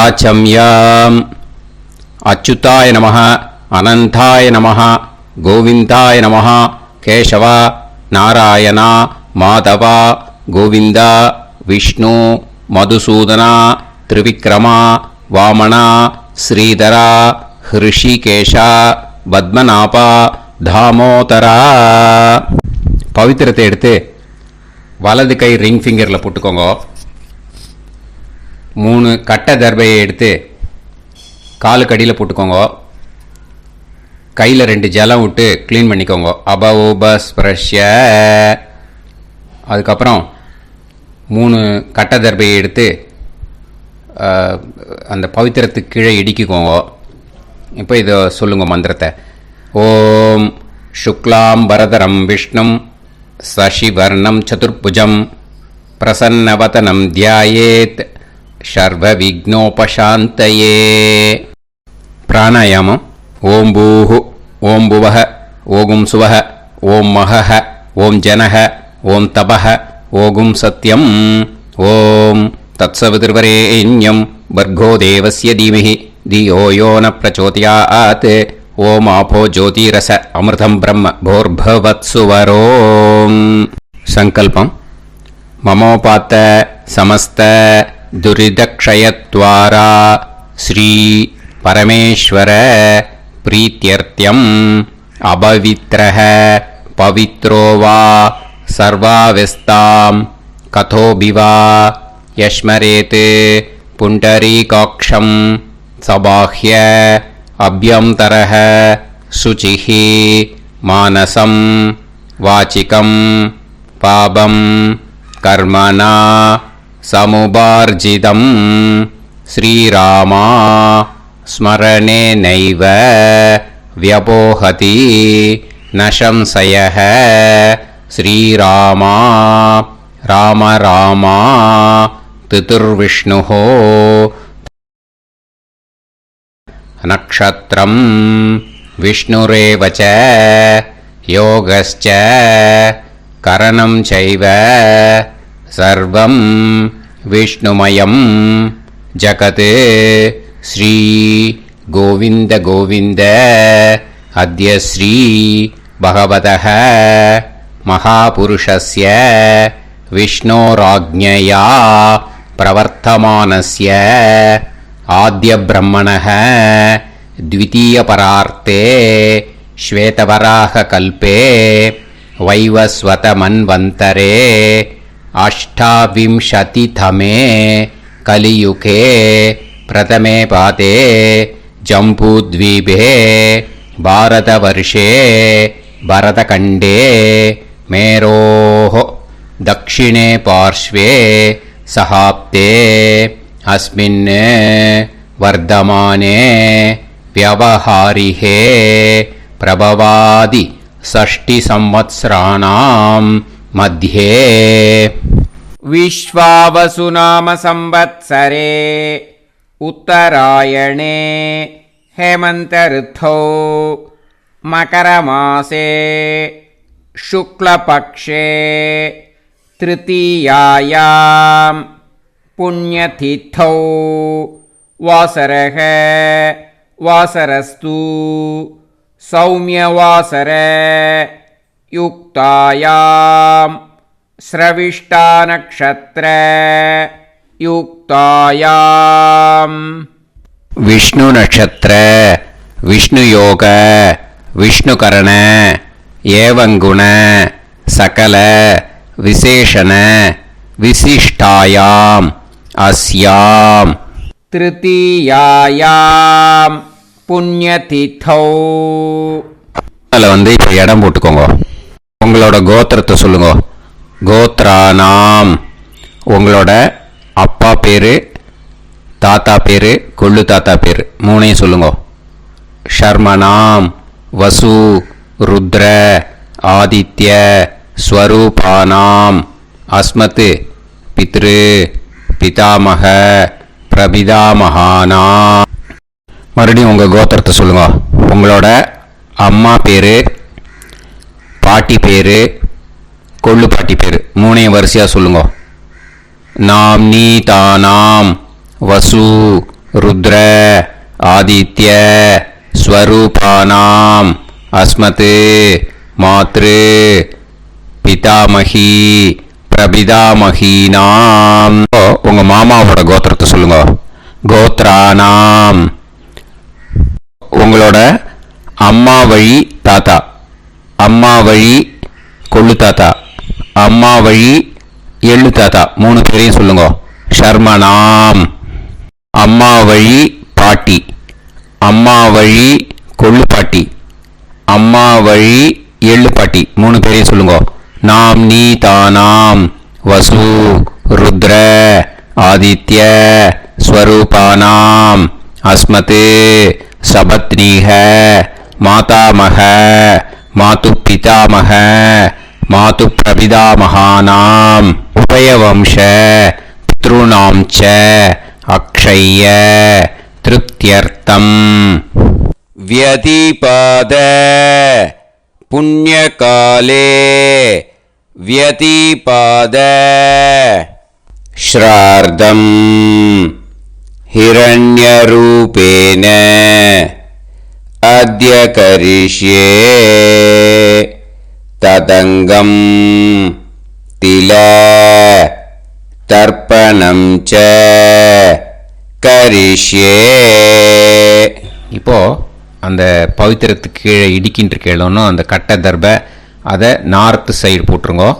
ஆச்சம்யாம். அச்சுதாய நமः, அனந்தாய நமः, கோவிந்தாய நமः, கேசவா, நாராயணா, மாதவா, கோவிந்தா, விஷ்ணு, மதுசூதனா, திரிவிக்ரமா, வாமனா, ஸ்ரீதரா, ஹிருஷிகேஷா, பத்மநாபா, தாமோதரா. பவித்திரத்தை எடுத்து வலது கை ரிங் ஃபிங்கரில் போட்டுக்கோங்க. 3 கட்டை தர்பையை எடுத்து காலுக்கடியில் போட்டுக்கோங்க. கையில் 2 ஜலம் விட்டு க்ளீன் பண்ணிக்கோங்க. அபஓபஸ்பிரஷ்ய. அதுக்கப்புறம் 3 கட்டை தர்பையை எடுத்து அந்த பவித்திரத்துக்கு கீழே இடிக்கிக்கோங்க. இப்போ இதை சொல்லுங்க மந்திரத்தை. ஓம் சுக்லாம் வரதரம் விஷ்ணும் சசிவர்ணம் சதுர்புஜம் பிரசன்னவதனம் தியாயேத் சர்வ விக்னோபசாந்தயே. பிராணாயாமம். ஓம் பூஹு, ஓம் புவஹ, ஓகும் சுவஹ, ஓம் மஹஹ, ஓம் ஜனஹ, ஓம் தபஹ, ஓகும் சத்யம். ஓம் தத்சவிதுர்வரேண்யம் வர்கோ தேவஸ்ய தீமஹி தியோ யோ ந பிரச்சோதயாத். ஓம் ஆபோ ஜோதிரச அமிர்தம் பிரம்ம போர்பவத்சுவரோம். சங்கல்பம். மமோபாத்த சமஸ்த துரிதக்ஷயத்வாரா ஸ்ரீ பரமேஸ்வர பிரீத்யர்த்தியம் அபவித்ரஹ பவித்ரோ வா சர்வாவஸ்தாம் கதோபிவா யஸ்மரேத் புண்டரீகாக்ஷம் சபாஹ்ய அப்யந்தரஹ சுசிஹ மானசம் வாசிகம் பாபம் கர்மணா சமுபார்ஜிதம் ஸ்ரீராமா ஸ்மரணேனைவ வ்யபோஹதி நசம்சயஹ. ஸ்ரீராமா ராம ராமா திதிர்விஷ்ணுஹோ. நக்ஷத்ரம் விஷ்ணுரேவ ச யோகஸ்ச கரணம் சைவ சர்வம் விஷ்ணுமயம் ஜகத். ஸ்ரீ கோவிந்த கோவிந்த அத்ய ஸ்ரீ பகவதः மகாபுருஷஸ்ய விஷ்ணோராஜ்ஞயா பிரவர்த்தமானஸ்ய ஆத்ய பிரம்மணः த்விதீயபரார்த்தே ஸ்வேதவராக கல்பே வைவஸ்வத மன்வந்தரே அஷ்டாவிம்சதிதமே கலியுகே பிரதமே பாதே ஜம்பூத்வீபே பாரதவர்ஷே பரதகண்டே மேரோः दक्षिणे पार्श्वे सहाप्ते अस्मिन् वर्धमाने व्यवहारिहे प्रभवादि षष्टिसंवत्सराणां मध्ये विश्वावसुनाम संवत्सरे उत्तरायणे हेमन्तऋतौ मकरमासे शुक्लपक्षे तृतीयायां पुण्यतिथौ वासरः वासरस्तु सौम्यवासर युक्तायां स्रविष्टानक्षत्र युक्तायां विष्णु नक्षत्र विष्णु योग विष्णुकरण एवं गुण सकल विशेषण विशिष्टायाम अस्याम तृतीयायाम पुण्यतिथौ. அதில் வந்து இப்போ இடம் போட்டுக்கோங்க. உங்களோட கோத்திரத்தை சொல்லுங்க. கோத்ரானாம். உங்களோட அப்பா பேர், தாத்தா பேர், கொள்ளு தாத்தா பேர் மூணையும் சொல்லுங்க. ஷர்மனாம் வசு ருத்ர ஆதித்ய ஸ்வரூபானாம் அஸ்மத் பித்ரு பிதாமக பிரபிதாமகானாம். மறுபடியும் உங்கள் கோத்திரத்தை சொல்லுங்க. உங்களோட அம்மா பேர், பாட்டி பேர், கொள்ளு பாட்டி பேர் மூணையும் வரிசையாக சொல்லுங்க. நாம்னி தானாம் வசு ருத்ர ஆதித்ய ஸ்வரூபானாம் அஸ்மத் மாத்ரு பிதாமகி பிரபிதாமகீனாம். உங்க மாமாவோட கோத்திரத்தை சொல்லுங்க. கோத்ரானாம். உங்களோட அம்மா வழி தாத்தா, அம்மா வழி கொள்ளு தாத்தா, அம்மா வழி எள்ளு தாத்தா, 3 பேரையும் சொல்லுங்க. ஷர்மனாம். அம்மா வழி பாட்டி, அம்மா வழி கொள்ளு பாட்டி, அம்மா வழி எள்ளு பாட்டி, 3 பேரையும் சொல்லுங்க. நாம் நீ தானாம் வசு ருத்ர ஆதித்ய ஸ்வரூபானாம் அஸ்மத் சபத்னீஹ மாதாமக மாது பிதாமக மாது பிரபிதாமகானாம் உபயவம்ச பித்ருணாம் ச அக்ஷய்ய திருப்தியர்த்தம். வியதிபாத புண்ணியகாலே வியதிபாத ஸ்ரார்த்தம் ஹிரண்யரூபேன அத்ய கரிஷ்யே ததங்கம் தில தர்ப்பணம் ச கரிஷ்யே. இப்போ அந்த பவித்திரத்துக்கு கீழே இடிக்கின்ற கீழே அந்த கட்டை தர்பை அதை நார்த்து சைடு போட்டுருங்கோ.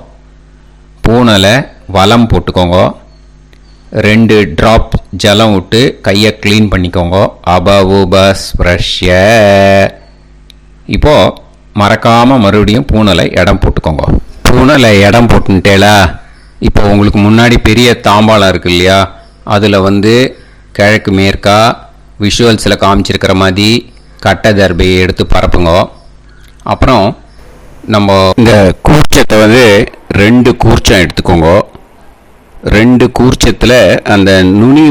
பூனலை வலம் போட்டுக்கோங்க. 2 ட்ராப் ஜலம் விட்டு கையை க்ளீன் பண்ணிக்கோங்க. அபவுபஸ்ப்ரஷ்ய. இப்போது மறக்காமல் மறுபடியும் பூனலை இடம் போட்டுக்கோங்க. பூனலை இடம் போட்டுட்டேலா. இப்போ உங்களுக்கு முன்னாடி பெரிய தாம்பாளம் இருக்கு இல்லையா, அதில் கிழக்கு மேற்கா விஷுவல்ஸில் காமிச்சிருக்கிற மாதிரி கட்டை தர்பையை எடுத்து பரப்புங்க. அப்புறம் நம்ம இந்த கூர்ச்சத்தை 2 கூர்ச்சம் எடுத்துக்கோங்க. 2 கூர்ச்சத்தில் அந்த நுனி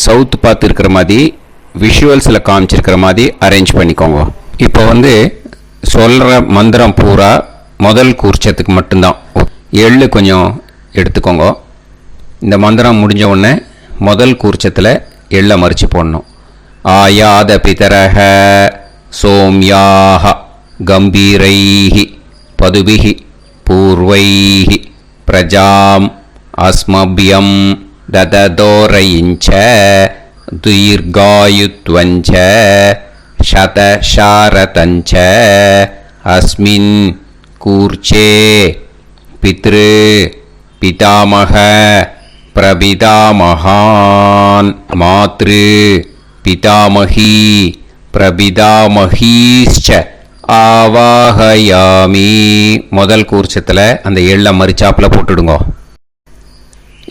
சவுத்து பார்த்து இருக்கிற மாதிரி விஷுவல்ஸில் காமிச்சிருக்கிற மாதிரி அரேஞ்ச் பண்ணிக்கோங்க. இப்போ சொல்கிற மந்திரம் பூரா முதல் கூர்ச்சத்துக்கு மட்டும்தான். எள்ளு கொஞ்சம் எடுத்துக்கோங்க. இந்த மந்திரம் முடிஞ்ச உடனே முதல் கூர்ச்சத்தில் எள்ளை மறித்து போடணும். ஆயாத பிதரஹ சோம்யாக கம்பீரைஹி பதுபிஹி பூர்வைஹி பிரஜாம் அஸ்மபியம் தததோரயிஞ்ச தீர்காயுத்வஞ்ச சதசாரதஞ்ச அஸ்மின் கூர்ச்சே பித்ரு பிதாமக பிரபிதாமகான் மாத்ரு பிதாமகி பிரபிதாமகீஷ்ச ஆவாஹயாமி. முதல் கூர்ச்சத்தில் அந்த எள்ளை மறிச்சாப்பில் போட்டுடுங்க.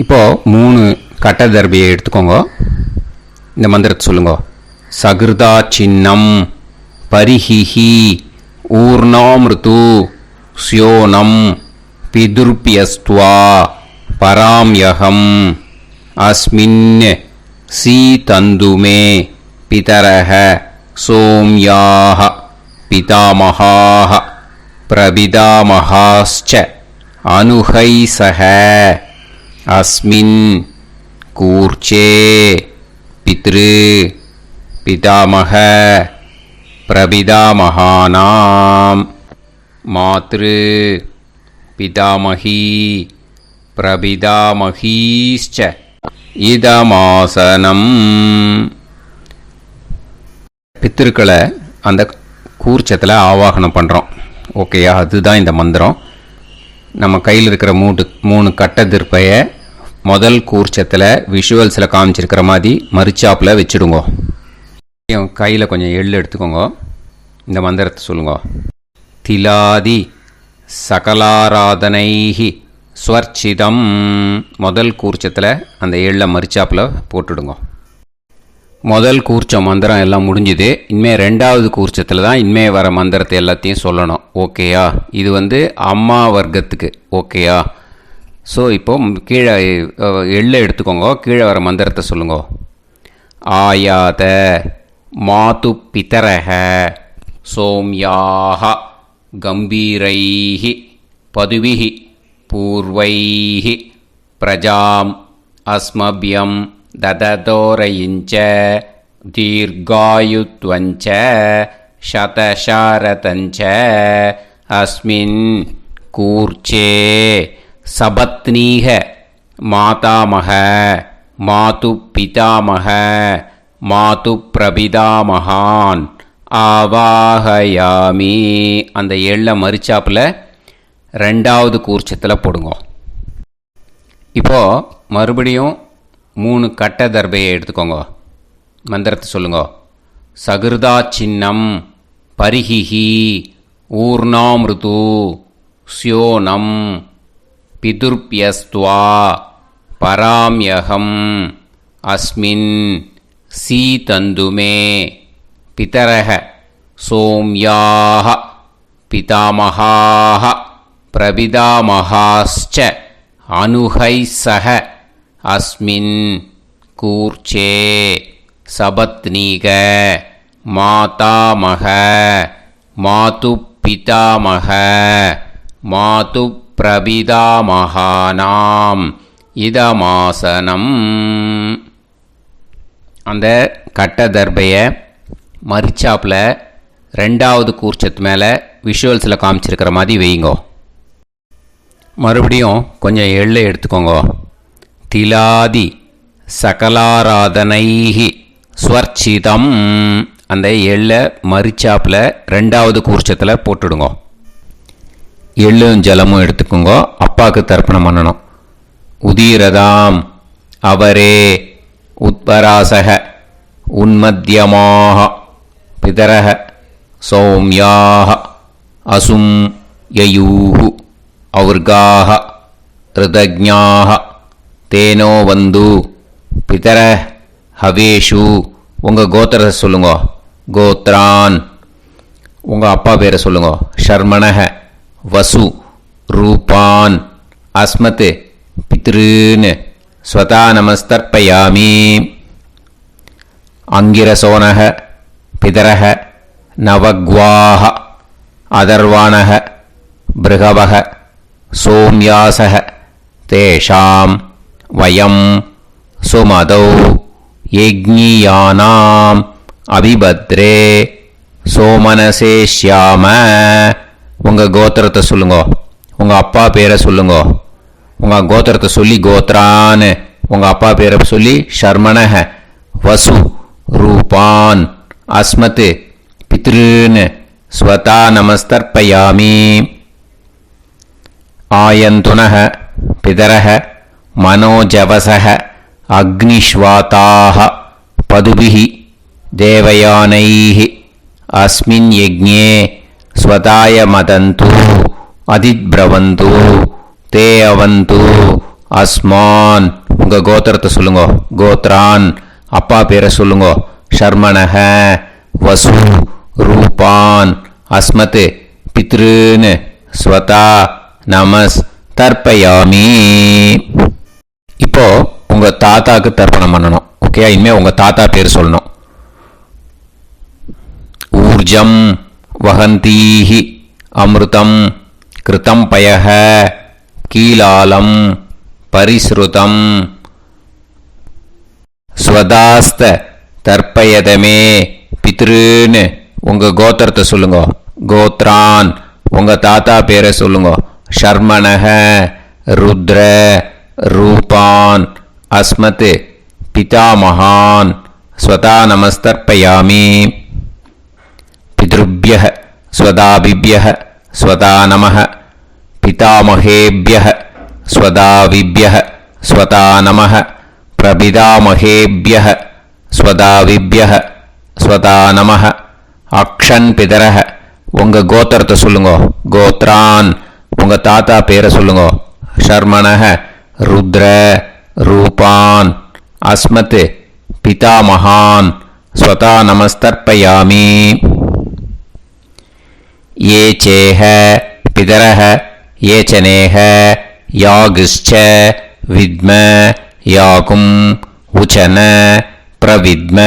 இப்போது 3 கட்டை தர்பியை எடுத்துக்கோங்க. இந்த மந்திரத்தை சொல்லுங்க. சகிருதா சின்னம் பரிஹிஹி ஊர்ணாமிருது ஸ்யோனம் பிதுர்பியஸ்துவா பராம்யகம் அஸ்மின் சீதந்துமே பிதரஹ சோம்யாக பிதாமகாः பிரபிதாமகாश्च அனுஹைசஹ அஸ்மின் கூர்ச்சே பித்ரு பிதாமக பிரபிதாமகானாம் மாத்ரு பிதாமகி பிரபிதாமகீश्च இதமாசனம். பித்திருக்களை அந்த கூர்ச்சத்தில் ஆவாகனம் பண்ணுறோம். ஓகேயா? அதுதான் இந்த மந்திரம். நம்ம கையில் இருக்கிற 3 கட்டை திருப்பையை முதல் கூர்ச்சத்தில் விஷுவல்ஸில் காமிச்சிருக்கிற மாதிரி மறிச்சாப்பில் வச்சுடுங்க. கையில் கொஞ்சம் எள்ளு எடுத்துக்கோங்க. இந்த மந்திரத்தை சொல்லுங்க. திலாதி சகலாராதனைஹி ஸ்வர்ச்சிதம். முதல் கூர்ச்சத்தில் அந்த எள்ளை மறிச்சாப்பில் போட்டுடுங்க. முதல் கூர்ச்சம் மந்திரம் எல்லாம் முடிஞ்சுது. இனிமேல் 2வது கூர்ச்சத்தில் தான் இனிமேல் வர மந்திரத்தை எல்லாத்தையும் சொல்லணும். ஓகேயா? இது அம்மா வர்க்கத்துக்கு. ஓகேயா? ஸோ இப்போது கீழே எள்ளை எடுத்துக்கோங்க. கீழே வர மந்திரத்தை சொல்லுங்க. ஆயாத மாது பிதரஹ சோம்யாக கம்பீரைஹி பதுவிஹி பூர்வைஹி பிரஜாம் அஸ்மபியம் ददतोरयिञ्च दीर्घायुत्वञ्च शतशारतञ्च अस्मिन् कूर्चे सपत्नीः मातामह मातुपितामह मातुप्रपितामहान् ஆவாஹயாமி. அந்த எள்ள மரிச்சாப்பில் ரெண்டாவது கூர்ச்சத்தில் போடுங்க. இப்போது மறுபடியும் 3 கட்ட தர்பையை எடுத்துக்கோங்க. மந்திரத்தை சொல்லுங்க. சகிருதா சின்னம் பரிஹிஹி ஊர்ணாமிருது ஸ்யோனம் பிதுர்பியஸ்துவா பராம்யகம் அஸ்மின் சீதந்துமே பிதரஹ சோம்யாஹ பிதாமஹாஹ பிரபிதாமஹாஸ்ச அனுஹைசஹ அஸ்மின் கூர்ச்சே சபத்னீக மாதாமஹ மாதுப்பிதாமஹ மாதுப்பிரபிதாமஹானாம் இதமாசனம். அந்த கட்ட தர்பையை மரிச்சாப்பில் ரெண்டாவது கூர்ச்சத்து மேலே விஷுவல்ஸில் காமிச்சிருக்கிற மாதிரி வைங்கோ. மறுபடியும் கொஞ்சம் எள்ளை எடுத்துக்கோங்க. திலாதி சகலாராதனைஹி ஸ்வர்ச்சிதம். அந்த எள்ளை மரிச்சாப்பில் ரெண்டாவது கூர்ச்சத்தில் போட்டுடுங்க. எள்ளும் ஜலமும் எடுத்துக்கோங்க. அப்பாவுக்கு தர்ப்பணம் பண்ணணும். உதீரதாம் அவரே உத்பராசக உன்மத்யமாக பிதரஹ சௌம்யாக அசும் யயூஹு ஔர்காஹ ரிதஜ்ஞாஹ தேனோ வந்து பிதர ஹவேஷு. உங்கள் கோத்திரத்தை சொல்லுங்க. கோத்ரான். உங்கள் அப்பா பேரை சொல்லுங்க. ஷர்மணஹ வசு ரூபான் அஸ்மத் பித்ருன்னு ஸ்வதா நமஸ்தர்ப்பயாமி. அங்கிரசோனஹ பிதரஹ நவக்வாஹ அதர்வாணஹ பிருகவஹ சோம்யாசஹ தேஷாம் வயம் சுமதௌ யஜ்ஞியானாம் அபிபத்ரே சோமனசேஷ்யாம. உங்கள் கோத்திரத்தை சொல்லுங்க. உங்கள் அப்பா பேரை சொல்லுங்க. உங்கள் கோத்திரத்தை சொல்லி கோத்ரான்னு உங்கள் அப்பா பேரை சொல்லி ஷர்மணஹ வசு ரூபான் அஸ்மத் பித்ருன்னு ஸ்வதா நமஸ்தர்ப்பயாமி. ஆயந்துனஹ பிதரஹ மனோஜவசஹ அக்னிஷ்வாதாஹ பதுபிஹி தேவயானைஹி அஸ்மின் யஜ்ஞே ஸ்வதாய மதந்து அதிப்ரவந்து தே அவது அஸ்மான். உங்கள் கோத்திரத்தை சொல்லுங்க. கோத்ரான். அப்பா பேரை சொல்லுங்க. ஷர்மணஹ வசு ரூபான் அஸ்மத் பித்ருன்னு ஸ்வதா நமஸ் தர்ப்பயாமி. இப்போ உங்கள் தாத்தாக்கு தர்ப்பணம் பண்ணணும். ஓகே, இனிமேல் உங்கள் தாத்தா பேர் சொல்லணும். ஊர்ஜம் வஹந்தீஹி அமிர்தம் கிருதம் பயஹ கீலாலம் பரிஸ்ருதம் ஸ்வதாஸ்த தர்ப்பயதமே பித்ருன்னு உங்கள் கோத்திரத்தை சொல்லுங்க. கோத்ரான். உங்கள் தாத்தா பேரை சொல்லுங்க. ஷர்மணஹ ருத்ர ரூபான் அஸ்மத் பிதாமஹான் ஸ்வதா நமஸ்தர்ப்பயாமி. பித்ருப்யஹ ஸ்வதாபிப்யஹ ஸ்வதா நமஹ பிதாமஹேப்யஹ ஸ்வதாவிப்யஹ ஸ்வதா நமஹ பிரபிதாமஹேப்யஹ ஸ்வதாவிப்யஹ ஸ்வதா நமஹ. அக்ஷன் பிதரஹ. உங்கள் கோத்திரத்தை சொல்லுங்க. கோத்ரான். உங்கள் தாத்தா பேரை சொல்லுங்க. ஷர்மணஹ ருத்ர ரூபான் அஸ்மத் பிதாமஹான் ஸ்வதா நமஸ்தர்ப்பயாமி. ये चेह पितरः ये चनेह यागश्च विद्म याकुम् उचन प्रविद्म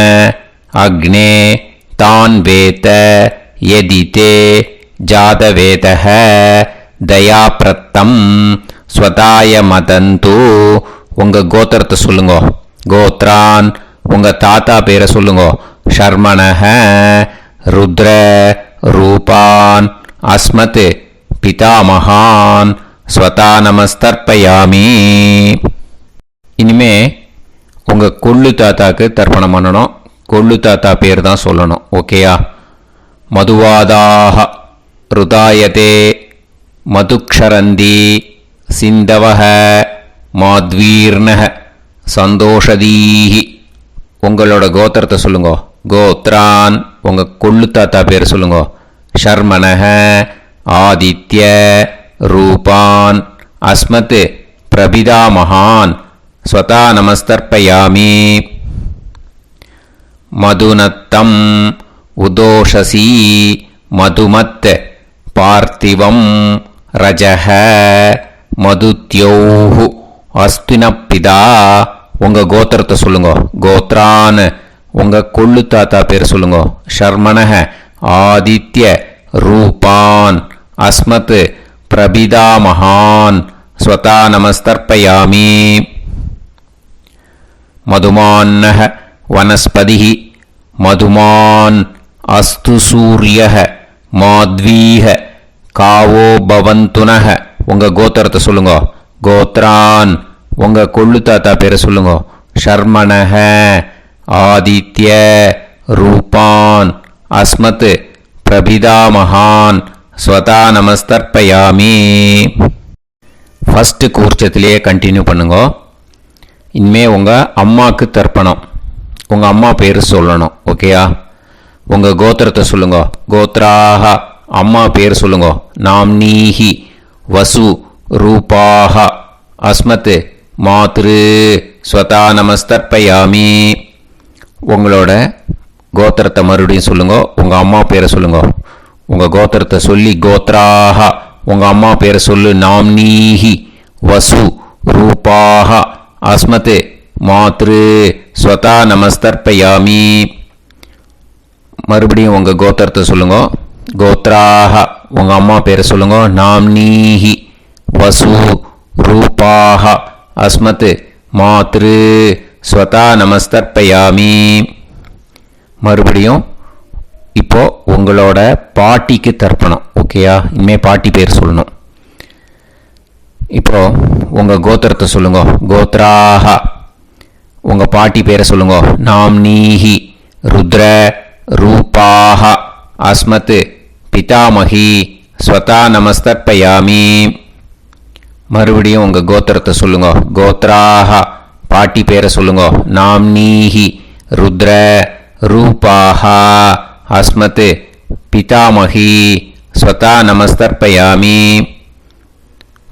अग्ने तान् वेत यदिते जातवेतः दयाप्रत्तम् स्वताय मदन्तु. உங்கள் கோத்திரத்தை சொல்லுங்க. கோத்ரான் உங்கள் தாத்தா பேரை சொல்லுங்க. ஷர்மணஹ ருத்ர ரூபான் அஸ்மத் பிதாமகான் ஸ்வதா நமஸ்தர்ப்பயாமி. இனிமே உங்கள் கொள்ளு தாத்தாக்கு தர்ப்பணம் பண்ணணும். கொள்ளு தாத்தா பேர் தான் சொல்லணும். ஓகேயா? மதுவாதாக ருதாயதே மதுக்ஷரந்தி சிந்தவஹ மாத்வீர்ணஹ சந்தோஷதீஹி. உங்களோட கோத்திரத்தை சொல்லுங்க. கோத்ரான் உங்கள் கொள்ளு தாத்தா பேர் சொல்லுங்க. ஷர்மணஹ ஆதித்ய ரூபான் அஸ்மத் பிரபிதாமகான் ஸ்வதா நமஸ்தர்ப்பயாமி. மதுநத்தம் உதோஷசி மதுமத் பார்த்திவம் ரஜஹ மதுத்யோஹு அஸ்தினப்பிதா. உங்கள் கோத்திரத்தை சொல்லுங்க. கோத்ரான் உங்கள் கொள்ளு தாத்தா பேர் சொல்லுங்க. ஷர்மணஹ ஆதித்ய ரூபான் அஸ்மத் பிரபிதாமகான் ஸ்வதா நமஸ்தர்ப்பயாமி. மதுமான்னஹ வனஸ்பதிஹி மதுமான் அஸ்து சூரியஹ மாத்வீஹ காவோ பவந்துனஹ. உங்கள் கோத்திரத்தை சொல்லுங்க. கோத்ரான் உங்கள் கொள்ளு தாத்தா பேரை சொல்லுங்க. ஷர்மணஹ ஆதித்ய ரூபான் அஸ்மத் பிரபிதாமகான் ஸ்வதா நமஸ்தர்ப்பயாமி. ஃபஸ்ட்டு கூர்ச்சத்திலேயே கண்டினியூ பண்ணுங்க. இனிமே உங்கள் அம்மாவுக்கு தர்ப்பணம். உங்கள் அம்மா பேர் சொல்லணும். ஓகேயா? உங்கள் கோத்திரத்தை சொல்லுங்க. கோத்ராக அம்மா பேர் சொல்லுங்க. நாம்னீஹி வசு ரூபாக அஸ்மத் மாத்ரு ஸ்வதா நமஸ்தர்ப்பயாமி. உங்களோட கோத்திரத்தை மறுபடியும் சொல்லுங்க. உங்கள் அம்மா பேரை சொல்லுங்க. உங்கள் கோத்திரத்தை சொல்லி கோத்ராக உங்கள் அம்மா பேரை சொல்லு. நாம்னீஹி வசு ரூபாக அஸ்மத் மாத்ரு ஸ்வதா நமஸ்தர்ப்பயாமி. மறுபடியும் உங்கள் கோத்திரத்தை சொல்லுங்க. கோத்ராக உங்கள் அம்மா பேரை சொல்லுங்க. நாம்னீஹி வசு ரூபாக அஸ்மத் மாத்ரு ஸ்வதா நமஸ்தர்ப்பயாமி. மறுபடியும் இப்போ உங்களோட பாட்டிக்கு தர்ப்பணம். ஓகேயா? இனிமேல் பாட்டி பேர் சொல்லணும். இப்போ உங்கள் கோத்திரத்தை சொல்லுங்க. கோத்ராக உங்கள் பாட்டி பேரை சொல்லுங்க. நாம்னீஹி ருத்ர ரூபாக அஸ்மத் பிதாமகி ஸ்வதா நமஸ்தர்ப்பயாமி. மறுபடியும் உங்கள் கோத்திரத்தை சொல்லுங்க. கோத்ராக பாட்டி பேரை சொல்லுங்க. நாம்னீஹி ருத்ர ரூபாக அஸ்மத் பிதாமகி ஸ்வதா நமஸ்தர்ப்பயாமி.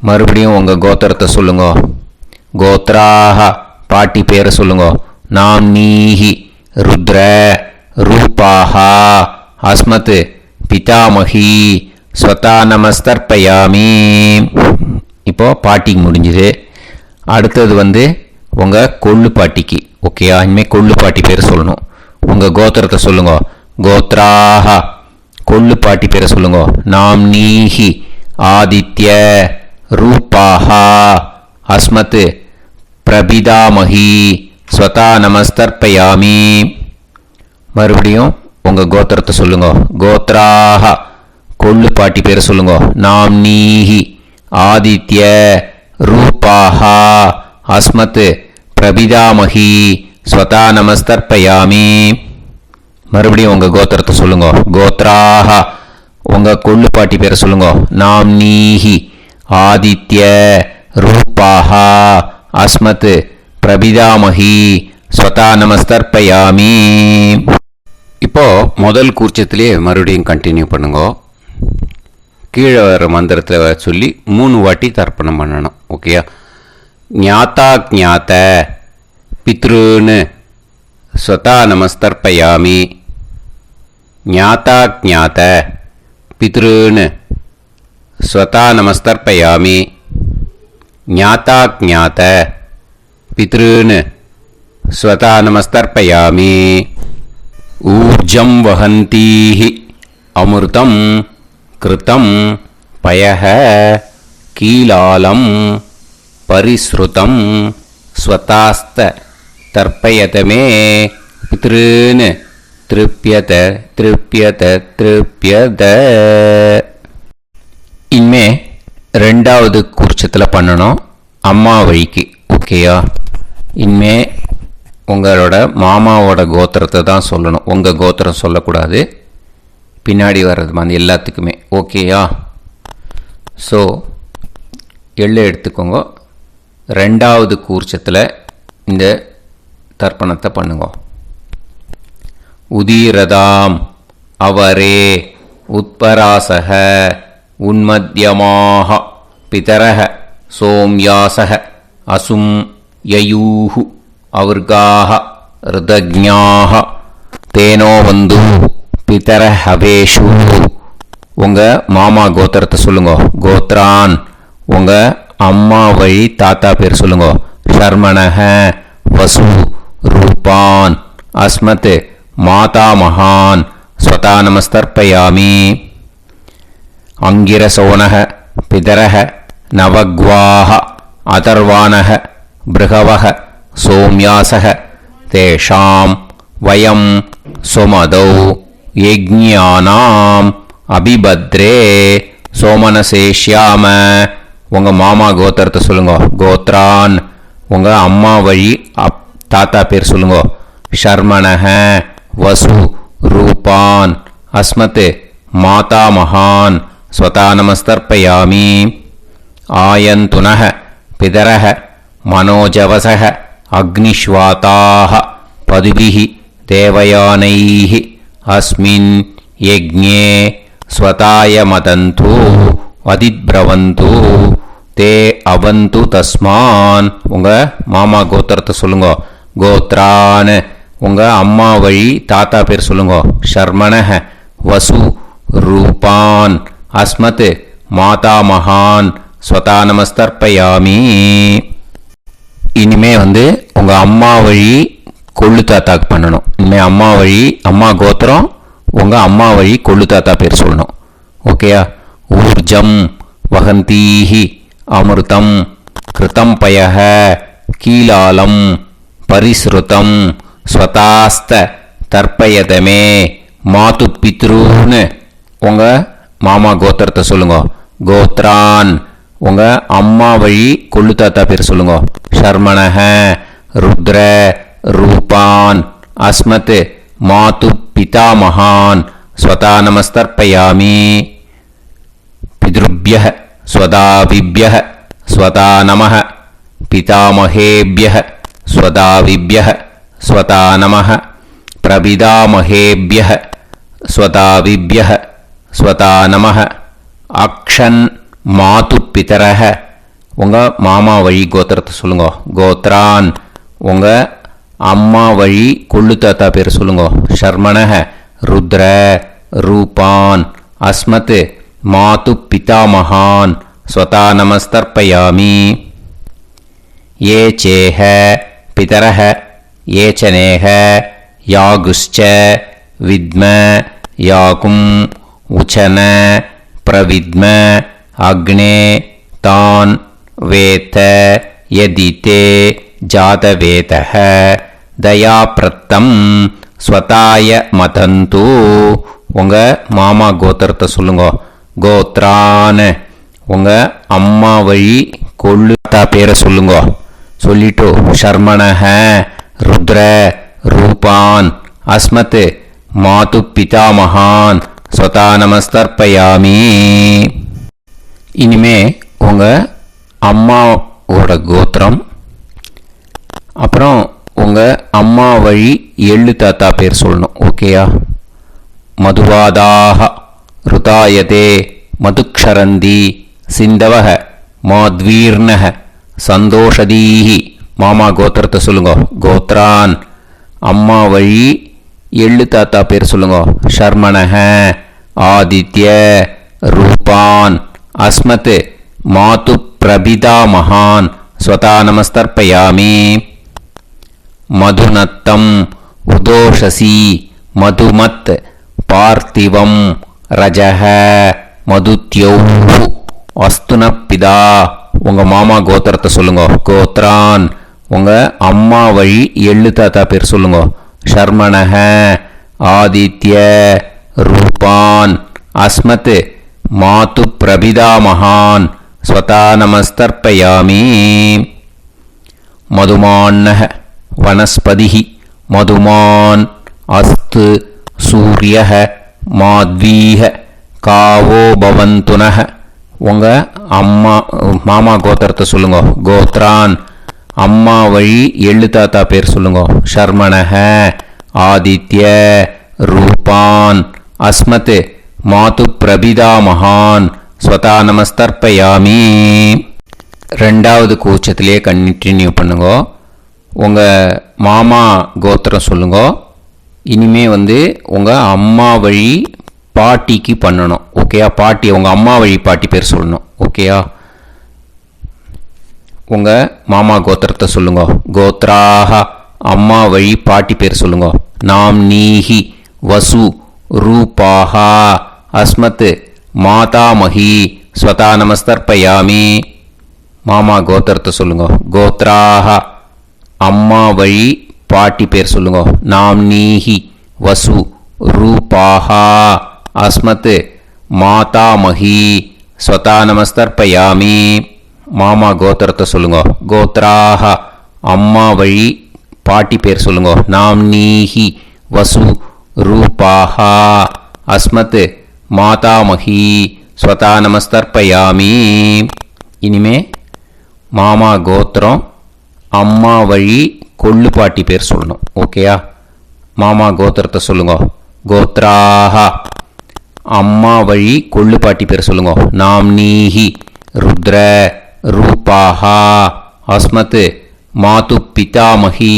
மறுபடியும் உங்கள் கோத்திரத்தை சொல்லுங்க. கோத்ராக பாட்டி பேரை சொல்லுங்க. நாம்னீஹி ருத்ர ரூபாக அஸ்மத் பிதாமகி ஸ்வதா நமஸ்தர்ப்பயாமி. இப்போ பாட்டிக்கு முடிஞ்சுது. அடுத்தது உங்கள் கொள்ளு பாட்டிக்கு. ஓகேயா? இனிமேல் கொள்ளு பாட்டி பேர் சொல்லணும். உங்கள் கோத்திரத்தை சொல்லுங்க. கோத்ராக கொள்ளு பாட்டி பேரை சொல்லுங்க. நாம்னீஹி ஆதித்ய ரூபாக அஸ்மத் பிரபிதாமகி ஸ்வதா நமஸ்தர்ப்பயாமி. மறுபடியும் உங்கள் கோத்திரத்தை சொல்லுங்க. கோத்ராக கொள்ளு பாட்டி பேரை சொல்லுங்க. நாம்னீஹி ஆதித்ய ரூபாக அஸ்மத் பிரபிதாமகி ஸ்வதா நமஸ்தர்ப்பயாமி. மறுபடியும் உங்கள் கோத்திரத்தை சொல்லுங்க. கோத்ராக உங்கள் கொள்ளு பாட்டி பேரை சொல்லுங்க. நாம்னீஹி ஆதித்ய ரூபாக அஸ்மத் பிரபிதாமகி ஸ்வதா நமஸ்தர்ப்பயாமி. இப்போ முதல் கூர்ச்சத்திலே மறுபடியும் கண்டினியூ பண்ணுங்க. கீழே வர மந்திரத்தை சொல்லி 3 வாட்டி தர்ப்பணம் பண்ணணும். ஓகேயா? ஞாதா ஞாத பித்ருன்னு ஸ்வதா நமஸ்தர்ப்பயாமி. ஞாதா ஞாத பித்ருன்னு ஸ்வதா நமஸ்தர்ப்பயாமி. ஞாதா ஞாத பித்ருன்னு ஸ்வதா நமஸ்தர்ப்பயாமி. ஊர்ஜம் வஹந்தீஹி அமிர்தம் கிருதம் பயஹ கீலாலம் பரிஸ்ருதம் ஸ்வதாஸ்த தர்ப்பயதமே பித்ருன்னு திருப்பியத திருப்பியத திருப்பியத. இனிமே ரெண்டாவது கூர்ச்சத்தில் பண்ணணும் அம்மா வழிக்கு. ஓகேயா? இனிமே உங்களோட மாமாவோட கோத்திரத்தை தான் சொல்லணும், உங்கள் கோத்திரம் சொல்லக்கூடாது. பின்னாடி வர்றது மாதிரி எல்லாத்துக்குமே. ஓகேயா? ஸோ எள்ளு எடுத்துக்கோங்க. ரெண்டாவது கூர்ச்சத்தில் இந்த தர்ப்பணத்தை பண்ணுங்க. உதீரதாம் அவரே உத்பராசக உன்மத்யமாக பிதரக சோம்யாசக அசும் யயூஹு அவர்காக ருதஜ்ஞாக தேனோ வந்து பிதர ஹவேஷு. உங்கள் மாமா கோத்திரத்தை சொல்லுங்க. கோத்ரான் உங்கள் அம்மா வழி தாத்தா பேர் சொல்லுங்க. ஷர்மணஹ வசு ரூபான் அஸ்மத் மாதா மகான் ஸ்வதா நமஸ்தர்ப்பயாமி. அங்கிரசோனஹ பிதரஹ நவக்வாஹ அதர்வானஹ பிருகவஹ சோம்யாசஹ தேஷாம் வயம் சுமதௌ யஜ்ஞானாம் அபிபத்ரே சோமனசேஷ்யாம. உங்கள் மாமா கோத்திரத்தை சொல்லுங்க. கோத்ரான் உங்கள் அம்மா வழி தாத்தா பேர் சொல்லுங்க. ஷர்மணஹ வசு ரூபான் அஸ்மத் மாதா மகான் ஸ்வதா நமஸ்தர்ப்பயாமி. ஆயந்துனஹ பிதரஹ மனோஜவசஹ அக்னிஷ்வாதாஹ பதுபிஹி தேவயானைஹ அஸ்மின் யஜ்ஞே ஸ்வதாய மதந்து அதித்ப்ரவந்து தே அவந்து தஸ்மான். உங்கள் மாமா கோத்திரத்தை சொல்லுங்க. கோத்ரான் உங்கள் அம்மா வழி தாத்தா பேர் சொல்லுங்க. ஷர்மணஹ வசு ரூபான் அஸ்மத் மாதா மகான் ஸ்வதா நமஸ்தர்ப்பயாமி. இனிமே உங்கள் அம்மா வழி கொள்ளு தாத்தாக்கு பண்ணணும். இனிமேல் அம்மா வழி அம்மா கோத்திரம் உங்கள் அம்மா வழி கொள்ளு தாத்தா பேர் சொல்லணும். ஓகேயா? ஊர்ஜம் வகந்தீஹி அமிர்தம் கிருதம் பயஹ கீலாலம் பரிஸ்ருதம் ஸ்வதாஸ்த தர்ப்பயதமே மாது பித்ருன்னு. உங்கள் மாமா கோத்திரத்தை சொல்லுங்க. கோத்ரான் உங்கள் அம்மா வழி கொள்ளு தாத்தா பேர் சொல்லுங்க. ஷர்மணஹ ருத்ர ரூபான் அஸ்மத் மாது பிதா மகான் ஸ்வதா நமஸ்தர்ப்பயாமி. பித்ருப்யஹ ஸ்வதாவிப்யஹ ஸ்வதா நமஹ பிதாமஹேப்யஹ ஸ்வதாவிப்யஹ ஸ்வதா நமஹ பிரபிதாமஹேப்யஹ ஸ்வதாவிப்யஹ ஸ்வதா நமஹ. அக்ஷன் மாது பிதரஹ உங்கள் மாமா வழி கோத்திரத்தை சொல்லுங்க. கோத்ரான் உங்கள் அம்மா வழி கொள்ளு தாத்தா பேர் சொல்லுங்க. ஷர்மணஹ ருத்ர ரூபான் அஸ்மத் மாது பிதா மகான் ஸ்வதா நமஸ்தர்ப்பயாமி. ஏ சேஹ பிதரஹ ஏச்சனேஹ யாகுஷ்ச வித்ம யாகும் உச்சன பிரவித்ம அக்னே தான் வேத யதிதே ஜாதவேதஹ தயாப்ரத்தம் ஸ்வதாய மதந்து. உங்கள் மாமா கோத்திரத்தை சொல்லுங்க. கோத்ரான் உங்கள் அம்மா வழி கொள்ளு தாத்தா பேரை சொல்லுங்க. சொல்லிட்டு ஷர்மணஹ ருத்ர ரூபான் அஸ்மத் மாது பிதா மகான் ஸ்வதா நமஸ்தர்ப்பயாமி. இனிமே உங்கள் அம்மாவோட கோத்திரம் அப்புறம் உங்கள் அம்மா வழி எள்ளு தாத்தா பேர் சொல்லணும். ஓகேயா? மதுவாதாக ருதாயதே மதுக்ஷரந்தி சிந்தவக மாத்வீர்ணக சந்தோஷதீஹி. மாமா கோத்திரத்தை சொல்லுங்க. கோத்ரான் அம்மா வழி எள்ளு தாத்தா பேர் சொல்லுங்க. ஷர்மணஹ ஆதித்ய ரூபான் அஸ்மத் மாது பிரபிதா மகான் ஸ்வதா நமஸ்தர்ப்பயாமி. மதுநத்தம் உதோஷசி மதுமத் பார்த்திவம் ரஜஹ மதுத்யௌ அஸ்துனப்பிதா. உங்கள் மாமா கோத்திரத்தை சொல்லுங்க. கோத்ரான் உங்கள் அம்மா வழி எள்ளு தாத்தா பேர் சொல்லுங்க. ஷர்மணஹ, ஆதித்ய, ரூபான், அஸ்மத், மாது பிரபிதாமகான், ஸ்வதா நமஸ்தர்ப்பயாமி. மதுமான்னஹ, வனஸ்பதிஹி, மதுமான், அஸ்து, சூரியஹ, மாத்வீஹ, காவோ பவந்துனஹ. உங்கள் மாமா கோத்திரத்தை சொல்லுங்க. கோத்ரான், அம்மா வழி எள்ளு தாத்தா பேர் சொல்லுங்க. ஷர்மணஹ, ஆதித்ய, ரூபான், அஸ்மத், மாது பிரபிதாமகான், ஸ்வதா நமஸ்தர்ப்பயாமி. ரெண்டாவது கூச்சத்திலே கண்டினியூ பண்ணுங்க. உங்கள் மாமா கோத்திரம் சொல்லுங்க. இனிமே உங்கள் அம்மா வழி பாட்டிக்கு பண்ணணும். ஓகேயா? பாட்டி, உங்கள் அம்மா வழி பாட்டி பேர் சொல்லணும். ஓகேயா? உங்கள் மாமா கோத்திரத்தை சொல்லுங்க. கோத்ராஹ, அம்மா வழி பாட்டி பேர் சொல்லுங்க. நாம் நீஹி, வசு, ரூபாஹா, அஸ்மத், மாதாமஹி, ஸ்வதா நமஸ்தர்ப்பயாமி. மாமா கோத்திரத்தை சொல்லுங்க. கோத்ராஹ, அம்மா வழி பாட்டி பேர் சொல்லுங்க. நாம் நீஹி, வசு, ரூபாஹா, அஸ்மத், மாதாமஹி, ஸ்வதா நமஸ்தர்ப்பயாமி. மாமா கோத்திரத்தை சொல்லுங்க. கோத்ராஹ, அம்மா வழி பாட்டி பேர் சொல்லுங்க. நாம் நீஹி, வசு, ரூபாஹா, அஸ்மத், மாதாமஹி, ஸ்வதா நமஸ்தர்ப்பயாமி. இனிமே மாமா கோத்திரம் அம்மா வழி கொள்ளு பாட்டி பேர் சொல்லணும். ஓகேயா? மாமா கோத்திரத்தை சொல்லுங்க. கோத்ராஹ, அம்மா வழி கொள்ளு பாட்டி பேர் சொல்லுங்க. நாம் நீஹி, ருத்ர, ரூபாஹா, அஸ்மத், மாது பிதாமஹி,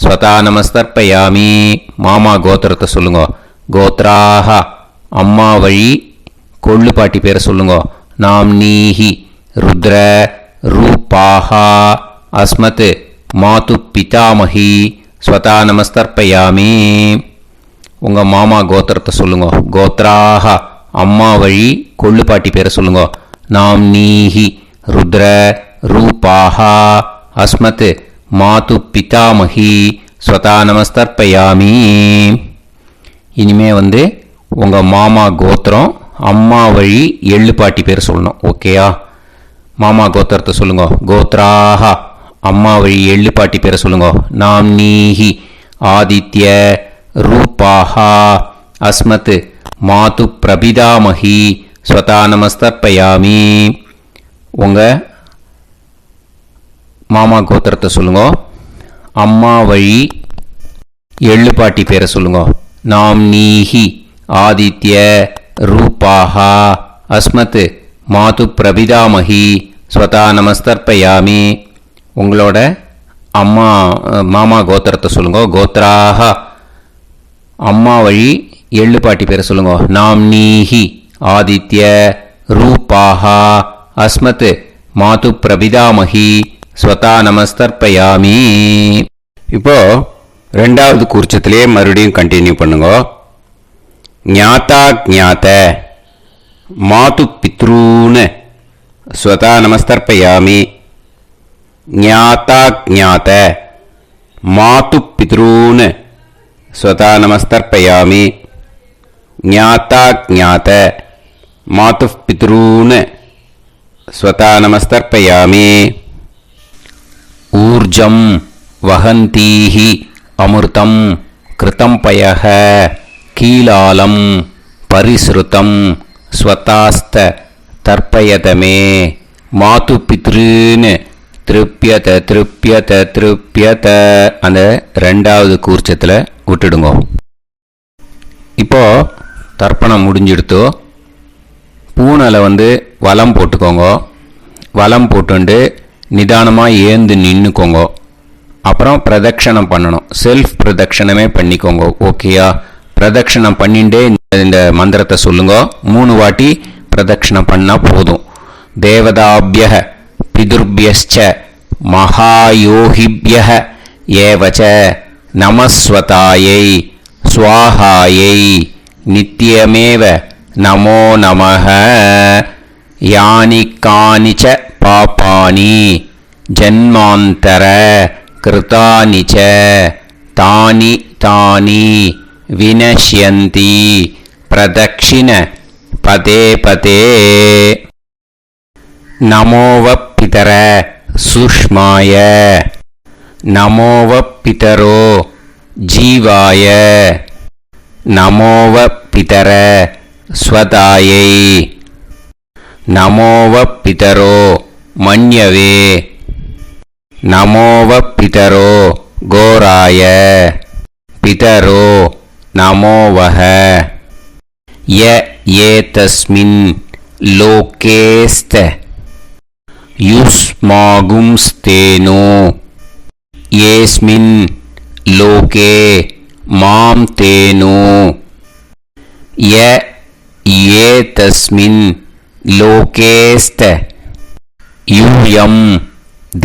ஸ்வதா நமஸ்தர்ப்பயாமி. மாமா கோத்திரத்தை சொல்லுங்க. கோத்ராஹ, அம்மா வழி கொள்ளு பாட்டி பேர் சொல்லுங்க. நாம் நீஹி, ருத்ர, ரூபாஹா, அஸ்மத், மாது பிதாமஹி, ஸ்வதா நமஸ்தர்ப்பயாமி. உங்கள் மாமா கோத்திரத்தை சொல்லுங்க. கோத்ராஹ, அம்மா வழி கொள்ளு பாட்டி பேரை சொல்லுங்க. நாம் நீஹி, ருத்ர, ரூபாஹா, அஸ்மத், மாது பிதாமஹி, ஸ்வதா நமஸ்தர்ப்பயாமி. இனிமே உங்கள் மாமா கோத்திரம் அம்மா வழி எள்ளு பாட்டி பேர் சொல்லணும். ஓகேயா? மாமா கோத்திரத்தை சொல்லுங்க. கோத்ராஹ, அம்மா வழி எள்ளு பாட்டி பேரை சொல்லுங்க. நாம் நீஹி, ஆதித்ய, ரூபாஹா, அஸ்மத், மாது பிரபிதாமஹி, ஸ்வதா நமஸ்தர்ப்பயாமி. உங்கள் மாமா கோத்திரத்தை சொல்லுங்க. அம்மா வழி எள்ளு பாட்டி பேரை சொல்லுங்க. நாம் நீஹி, ஆதித்ய, ரூபாஹா, அஸ்மத், மாது பிரபிதாமஹி, ஸ்வதா நமஸ்தர்ப்பயாமி. உங்களோட மாமா கோத்திரத்தை சொல்லுங்க. கோத்ராஹ, அம்மா வழி எள்ளு பாட்டி பேரை சொல்லுங்க. நாம் நீஹி, ஆதித்ய, ரூபாஹா, அஸ்மத், மாது பிரபிதாமஹி, ஸ்வதா நமஸ்தர்ப்பயாமி. இப்போ ரெண்டாவது கூர்ச்சத்திலே மறுபடியும் கண்டினியூ பண்ணுங்க. ஞாதா ஞாத, மாது பித்ரூன், ஸ்வதா நமஸ்தர்ப்பயாமி. ஞாதா ஞாத, மாது பித்ரூன், ஸ்வதா நமஸ்தர்ப்பயாமி. ஞாதா ஞாத, மாது பித்ரூன், ஸ்வதா நமஸ்தர்ப்பயாமி. ஊர்ஜம் வஹந்தீஹி அமிர்தம் கிருதம் பயஹ கீலாலம் பரிஸ்ருதம் ஸ்வதாஸ்த தர்ப்பயதமே. மாது பித்ருன்னு திருப்பியத திருப்பியத திருப்பியத அந்த ரெண்டாவது கூர்ச்சத்தில் விட்டுடுங்க. இப்போ தர்ப்பணம் முடிஞ்சிடுத்தோ பூனலை வலம் போட்டுக்கோங்க. வலம் போட்டுண்டு நிதானமாக ஏந்து நின்றுக்கோங்க. அப்புறம் பிரதட்சணம் பண்ணணும். செல்ஃப் பிரதட்சணமே பண்ணிக்கோங்க. ஓகேயா? பிரதட்சணம் பண்ணிண்டே இந்த மந்திரத்தை சொல்லுங்க. 3 வாட்டி பிரதட்சணம் பண்ணால் போதும். தேவதாபிய பிதுர்பியச்ச மகாயோகிபிய ஏவச்ச நமஸ்வதாயை ஸ்வாஹாயை நித்யமேவ நமோ நமஹ. யானி கானிச்ச பாபானி ஜன்மாந்தர கிருதானி ச தானி தானி வினஷ்யந்தி பிரதக்ஷிண பதே பதே. நமோவப்பிதர சுஷ்மாய நமோவப்பிதரோ ஜீவாய நமோவப்பிதர ஸ்வதாயை நமோவப்பிதரோ மன்யவே நமோவப்பிதரோ கோராய பிதரோ நமோவஹ. ய ஏதஸ்மின் லோகேஸ்த யுஸ்மாகும்ஸ்தேனோ ஏஸ்மின் லோகே மாம் தேனோ. ய ஏதஸ்மின் லோகேஸ்த யூயம்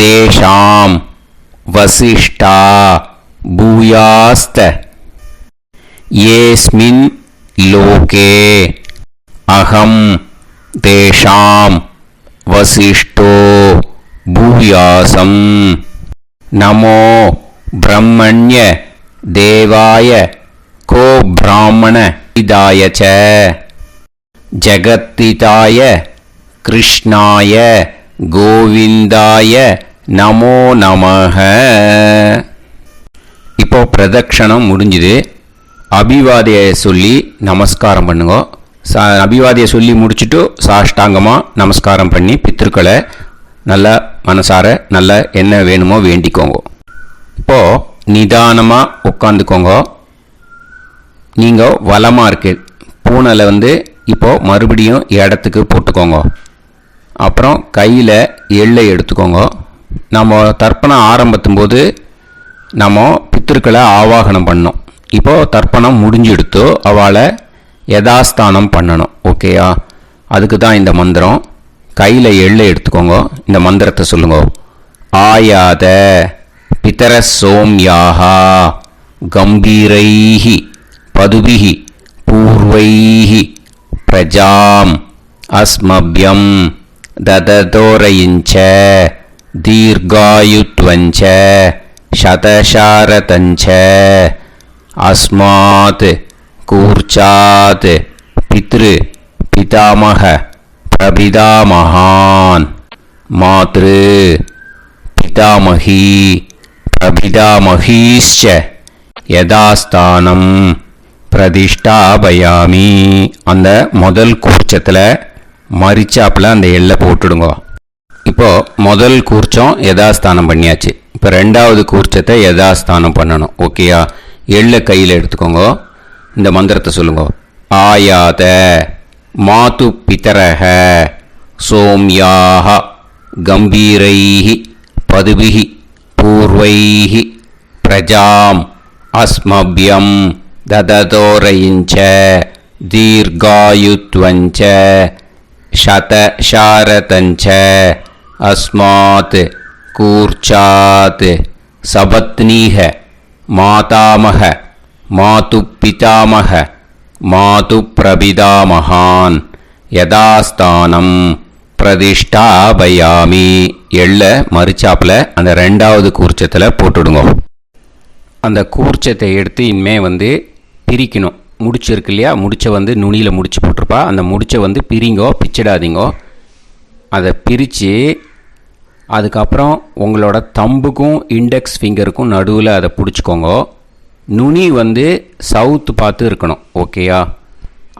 தேஷாம் வசிஷ்டா பூயாஸ்த. ஏஸ்மின் லோகே அகம் தேஷாம் வசிஷ்டோ பூயாசம். நமோ பிரம்மண்ய தேவாய கோ பிராமண இதாய ச ஜகத்திதாய கிருஷ்ணாய கோவிந்தாய நமோ நமஹ. இப்போ பிரதக்ஷணம் முடிஞ்சுது. அபிவாதியை சொல்லி நமஸ்காரம் பண்ணுங்க. அபிவாதியை சொல்லி முடிச்சுட்டு சாஷ்டாங்கமாக நமஸ்காரம் பண்ணி பித்திருக்களை நல்லா மனசார நல்லா என்ன வேணுமோ வேண்டிக்கோங்க. இப்போது நிதானமாக உட்காந்துக்கோங்க. நீங்கள் வலமாக இருக்கு பூனலை இப்போது மறுபடியும் இடத்துக்கு போட்டுக்கோங்க. அப்புறம் கையில் எள்ளை எடுத்துக்கோங்க. நம்ம தர்ப்பணம் ஆரம்பித்தும் போது நம்ம பித்திருக்களை ஆவாகனம் பண்ணோம். இப்போது தர்ப்பணம் முடிஞ்செடுத்தோ அவளை யதாஸ்தானம் பண்ணணும். ஓகேயா? அதுக்கு தான் இந்த மந்திரம். கையில் எள்ளை எடுத்துக்கோங்க. இந்த மந்திரத்தை சொல்லுங்க. ஆயாத பிதர சோம்யாஹா கம்பீரைஹி பதுபிஹி பூர்வைஹி பிரஜாம் அஸ்மப்யம் தததோரயிஞ்ச தீர்காயுத்வஞ்ச சதசாரதஞ்ச அஸ்மாத் கூர்ச்சாத் பித்ரு பிதாமக பிரபிதாமகான் மாத்ரு பிதாமகி பிரபிதாமகீஷ்ச யதாஸ்தானம் பிரதிஷ்டாபயாமி. அந்த முதல் கூர்ச்சத்தில் மரிச்சாப்பில் அந்த எள்ளை போட்டுடுங்க. இப்போது முதல் கூர்ச்சம் யதாஸ்தானம் பண்ணியாச்சு. இப்போ ரெண்டாவது கூர்ச்சத்தை யதாஸ்தானம் பண்ணணும். ஓகேயா? எள்ளை கையில் எடுத்துக்கோங்க. இந்த மந்திரத்தை சொல்லுங்க. ஆயாத மாது பிதரஹ சோம்யாக கம்பீரைஹி பதுபிஹி பூர்வைஹி பிரஜாம் அஸ்மப்யம் தததோரயிஞ்ச தீர்காயுத்வஞ்ச சதசாரதஞ்ச அஸ்மாத் கூர்ச்சாத் சபத்னீஹ மாதாமஹ மாது பிதாமஹ மாது பிரபிதாமகான் யதாஸ்தானம் பிரதிஷ்டாபயாமி. எள்ள மரிச்சாப்பில் அந்த ரெண்டாவது கூர்ச்சத்தில் போட்டுடுங்க. அந்த கூர்ச்சத்தை எடுத்து இனிமே பிரிக்கணும். முடிச்சிருக்கு இல்லையா? முடிச்சை நுனியில் முடிச்சு போட்டிருப்பா. அந்த முடிச்சை பிரிங்கோ, பிச்சிடாதீங்கோ. அதை பிரித்து அதுக்கப்புறம் உங்களோட தம்புக்கும் இண்டெக்ஸ் ஃபிங்கருக்கும் நடுவில் அதை பிடிச்சிக்கோங்க. நுனி சவுத்து பார்த்து இருக்கணும். ஓகேயா?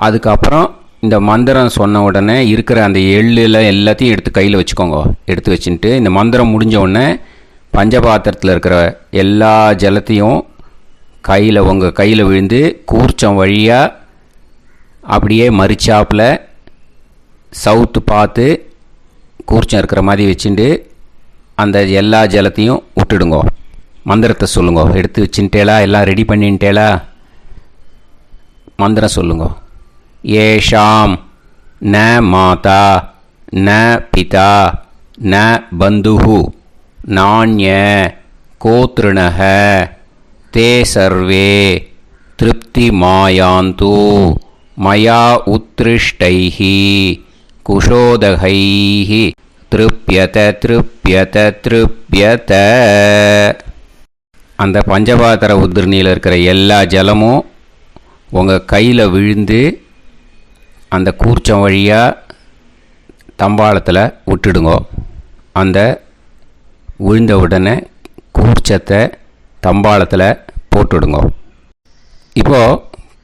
அதுக்கப்புறம் இந்த மந்திரம் சொன்ன உடனே இருக்கிற அந்த எள்ளில் எல்லாத்தையும் எடுத்து கையில் வச்சுக்கோங்க. எடுத்து வச்சுட்டு இந்த மந்திரம் முடிஞ்ச உடனே பஞ்சபாத்திரத்தில் இருக்கிற எல்லா ஜலத்தையும் உங்கள் கையில் விழுந்து கூர்ச்சம் வழியாக அப்படியே மரிச்சாப்பில் சவுத்து பார்த்து கூர்ச்சம் இருக்கிற மாதிரி வச்சுட்டு அந்த எல்லா ஜலத்தையும் விட்டுடுங்க. மந்திரத்தை சொல்லுங்க. எடுத்து வச்சுட்டேலா? எல்லாம் ரெடி பண்ணிட்டேலா? மந்திரம் சொல்லுங்க. ஏஷாம் ந மாதா ந பிதா ந பந்துஹு நாண்ய கோத்ருணஹ தே சர்வே திருப்தி மாயாந்து மயா உத்ருஷ்டைஹி குஷோதகைஹி திருப்யத திருப்யத திருப்யத. அந்த பஞ்சபாத்திர உதிரணியில் இருக்கிற எல்லா ஜலமும் உங்கள் கையில் விழுந்து அந்த கூர்ச்சம் வழியாக தம்பாளத்தில் விட்டுடுங்கோ. அந்த விழுந்த உடனே கூர்ச்சத்தை தம்பாளத்தில் போட்டுடுங்கோ. இப்போது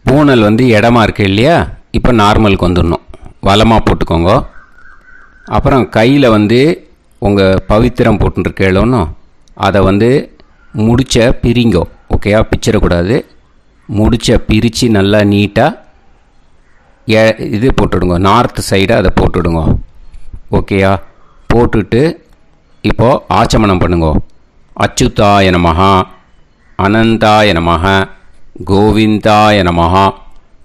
பூனல் இடமா இருக்கு இல்லையா, இப்போ நார்மலுக்கு வந்துடணும். வலமாக போட்டுக்கோங்க. அப்புறம் கையில் உங்கள் பவித்திரம் போட்டுருக்கேளோன்னு அதை முடிச்ச பிரிங்கோ. ஓகேயா, பிச்சிடக்கூடாது. முடிச்ச பிரித்து நல்லா நீட்டாக இது போட்டுடுங்க. நார்த் சைடு அதை போட்டுடுங்க. ஓகேயா, போட்டுட்டு இப்போது ஆச்சமனம் பண்ணுங்க. அச்சுதாய நமஹ, அனந்தாய நமஹ, கோவிந்தாய நமஹ,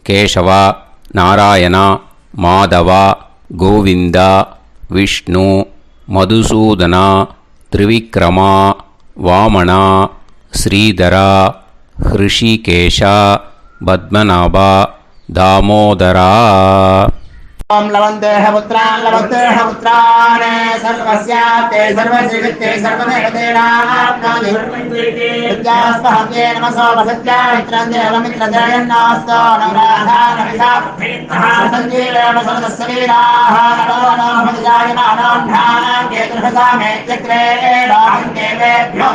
கேசவா, நாராயணா, மாதவா, கோவிந்தா, விஷ்ணு, மதுசூதனா, திரிவிக்ரமா, வாமனா, ஸ்ரீதரா, ஹிருஷிகேஷா, பத்மநாபா, தாமோதரா. ओम लवन्तेह पुत्रान् लवन्तेह पुत्रान् सर्वस्याते सर्वश्रीते सर्वदेवतेनात्मानि विद्यास्महते नमसो वसत्या मित्रदेवमित्रजयन्नास्तो नवराधानविषाभेत्तः सञ्जीवेन सर्वस्वीराः नमो भजायमानान्धानां केतुर्भसामेत्यग्रे देवेभ्यो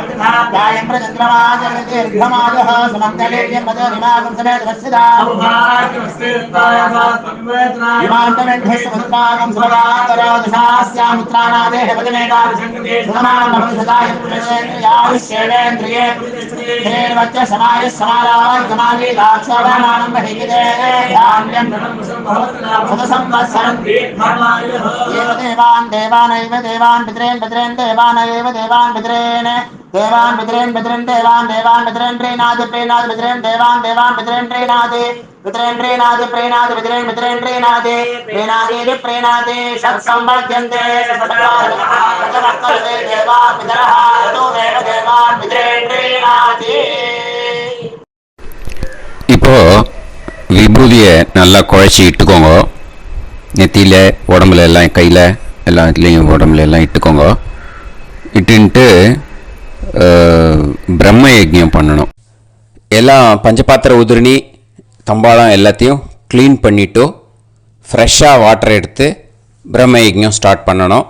गायं प्रचन्द्रमाजगदीर्घमाजः समन्तलेयं पदनिमागं समेत वस्यदा इमान्तमेध्यस्वपुत्रागं सुभगान्तरादशास्यामुत्रानादेह पदमेकादशङ्कृते सुमानभविषदाय पुरुषेन्द्रियाविश्येवेन्द्रिये हेर्वच्च समायः समाराय कमाली दाक्षाभामानं बहिगिदे धान्यं सदसंवत्सरं एव देवान् देवानैव देवान् पितॄन् पितॄन् देवानैव देवान् पितॄन् देवान् पितॄन् पितॄन् देवान् देवान् पितॄन् प्रीणाति प्रीणाति पितॄन् देवान् देवान् पितॄन् प्रीणाति पितॄन् प्रीणाति प्रीणाति पितॄन् पितॄन् प्रीणाति प्रीणाति प्रीणाति षट्संवर्ध्यन्ते षट्वर्तते देवा पितरः ततो देव देवान् पितॄन् प्रीणाति. இப்போ விபூதியை நல்லா குழச்சி இட்டுக்கோங்க. நெத்தியில், உடம்புல எல்லாம், கையில் எல்லாம் இதுலேயும் உடம்புல எல்லாம் இட்டுக்கோங்க. இட்டுன்ட்டு பிரம்ம யஜ்ஞம் பண்ணணும். எல்லாம் பஞ்சபாத்திர உதிரணி தம்பாளம் எல்லாத்தையும் க்ளீன் பண்ணிவிட்டு ஃப்ரெஷ்ஷாக வாட்டர் எடுத்து பிரம்ம யஜ்ஞம் ஸ்டார்ட் பண்ணணும்.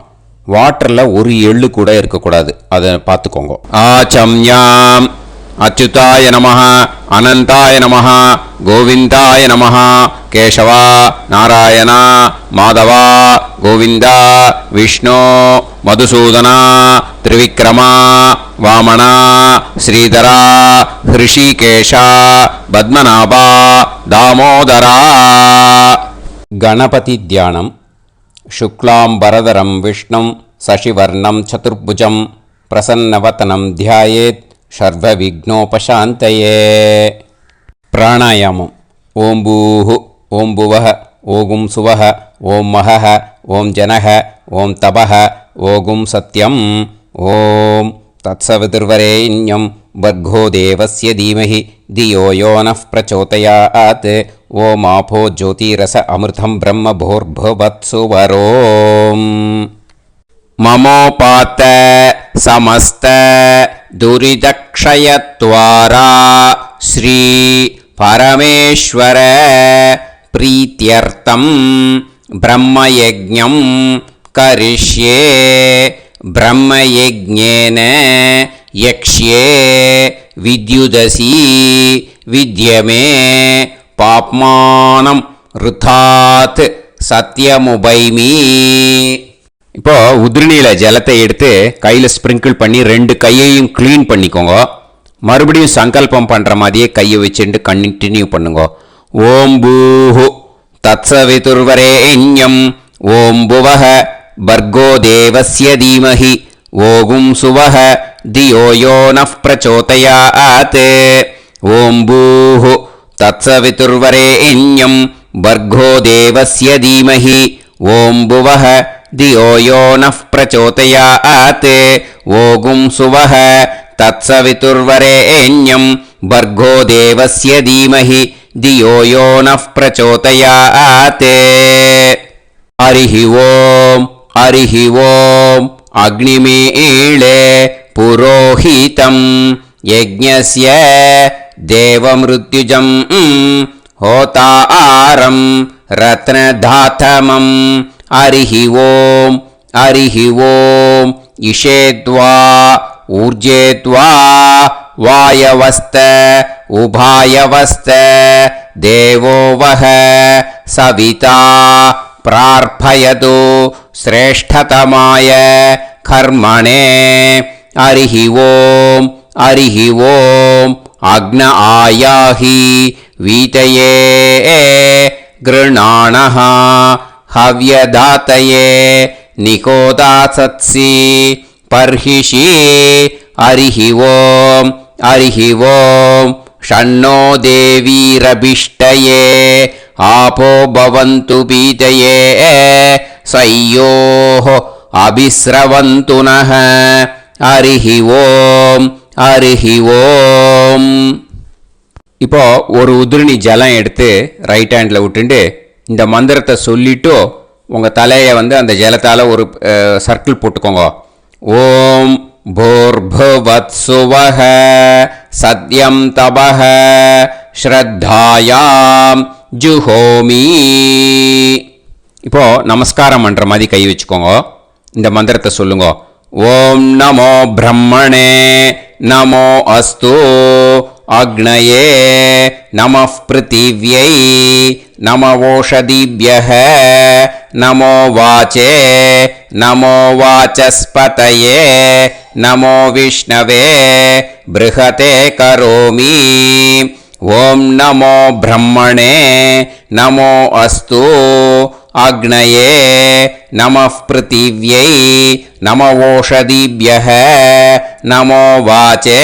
வாட்டரில் ஒரு எள்ளு கூட இருக்கக்கூடாது, அதை பார்த்துக்கோங்க. ஆச்சம்யாம் அச்சுதாய நமஹ, அனந்தாய நமஹ, கோவிந்தாய நமஹ, கேசவா, நாராயணா, மாதவா, கோவிந்தா, விஷ்ணு, மதுசூதனா, திரிவிக்ரமா, வாமனா, ஸ்ரீதரா, ஹிருஷிகேஷா, பத்மநாபா, தாமோதரா. கணபதி தியானம். சுக்லாம்பரதரம் விஷ்ணும் சசிவர்ணம் சதுர்புஜம் பிரசன்னவதனம் தியாயேத் சர்வவிக்னோபசாந்தயே. பிராணாயாமம். ஓம் பூஹு, ஓம் புவஹ, ஓகும் சுவஹ, ஓம் மஹஹ, ஓம் ஜனஹ, ஓம் தபஹ, ஓகும் சத்யம். ஓம் தத்சவிதுர்வரேண்யம் பர்கோ தேவஸ்ய தீமஹி தியோ யோ நः பிரச்சோதயாத். ஓம் ஆபோ ஜோதிரஸ அமிர்தம் பிரம்ம भूर्भुवत्सुवरोम्. ममोपात समस्त दुरितक्षयत्वारा श्री परमेश्वर प्रीत्यर्थं ब्रह्मयज्ञं करिष्ये. ब्रह्मयज्ञेन यक्ष्ये विद्युदसि विद्यमे पाप्मानं ऋथात् सत्यमुपैमि. இப்போ உதிரணியில் ஜலத்தை எடுத்து கையில் ஸ்ப்ரிங்கிள் பண்ணி 2 கையையும் க்ளீன் பண்ணிக்கோங்க. மறுபடியும் சங்கல்பம் பண்ணுற மாதிரியே கையை வச்சுட்டு கண்டினியூ பண்ணுங்க. ஓம் பூஹு தத்சவிதுர்வரேண்யம் ஓம் புவஹ பர்கோ தேவஸ்ய தீமஹி ஓகும் சுவஹ தியோ யோ நः பிரச்சோதயாத். ஓம் பூஹு தத்சவிதுர்வரேண்யம் பர்கோ தேவஸ்ய தீமஹி ஓம் புவஹ தியோ யோ நः பிரச்சோதயாத். ஓகும் சுவஹ தத்சவிதுர்வரேண்யம் பர்கோ தேவஸ்ய தீமஹி தியோ யோ நः பிரச்சோதயாத். ஹரிஹி ஓம் அரிஹி ஓம் அக்னிமீளே புரோஹிதம் யஜ்ஞஸ்ய தேவமிருத்யுஜம் ஹோதாரம் ரத்னதாதமம் அரிஹி ஓம் இஷேத்வா ஊர்ஜேத்வா வாயவஸ்த உபாயவஸ்த தேவோவஹ சவிதா பிரார்ப்பயது ஸ்ரேஷ்டதமாய கர்மணே அரிஹி ஓம் அக்ன ஆயாஹி வீதயே கிருணாணஹ ஹவ்யதாத்தயே நிகோதாசத்சி பர்ஹிஷி அரிஹி ஓம் ஷண்ணோ தேவீரபிஷ்டயே ஆபோ பவந்து பீதயே சய்யோஹ அபிஸ்ரவந்து நஹ அரிஹி ஓம். இப்போ ஒரு உதிரணி ஜலம் எடுத்து ரைட் ஹேண்டில் விட்டுண்டு இந்த மந்திரத்தை சொல்லிட்டு உங்கள் தலையை வந்து அந்த ஜலத்தால் ஒரு சர்க்கிள் போட்டுக்கோங்க. ஓம் பூர்புவத்சுவஹ சத்யம் தபஹ ஸ்ரத்தாயாம் ஜுஹோமி. இப்போ நமஸ்காரம் பண்ணுற மாதிரி கை வச்சுக்கோங்க. இந்த மந்திரத்தை சொல்லுங்க. ஓம் நமோ பிரம்மணே நமோ அஸ்து அக்னயே நமः பிருத்திவ்யை நமவோஷதிभ्यः நமோ வாச்சே நமோ வாசஸ்பதயே நமோ விஷ்ணவே ப்ருஹதே கரோமி. ஓம் நமோ பிரம்மணே நமோ அஸ்து அக்னயே நமः பிருத்திவ்யை நமவோஷதிभ्यः நமோ வாச்சே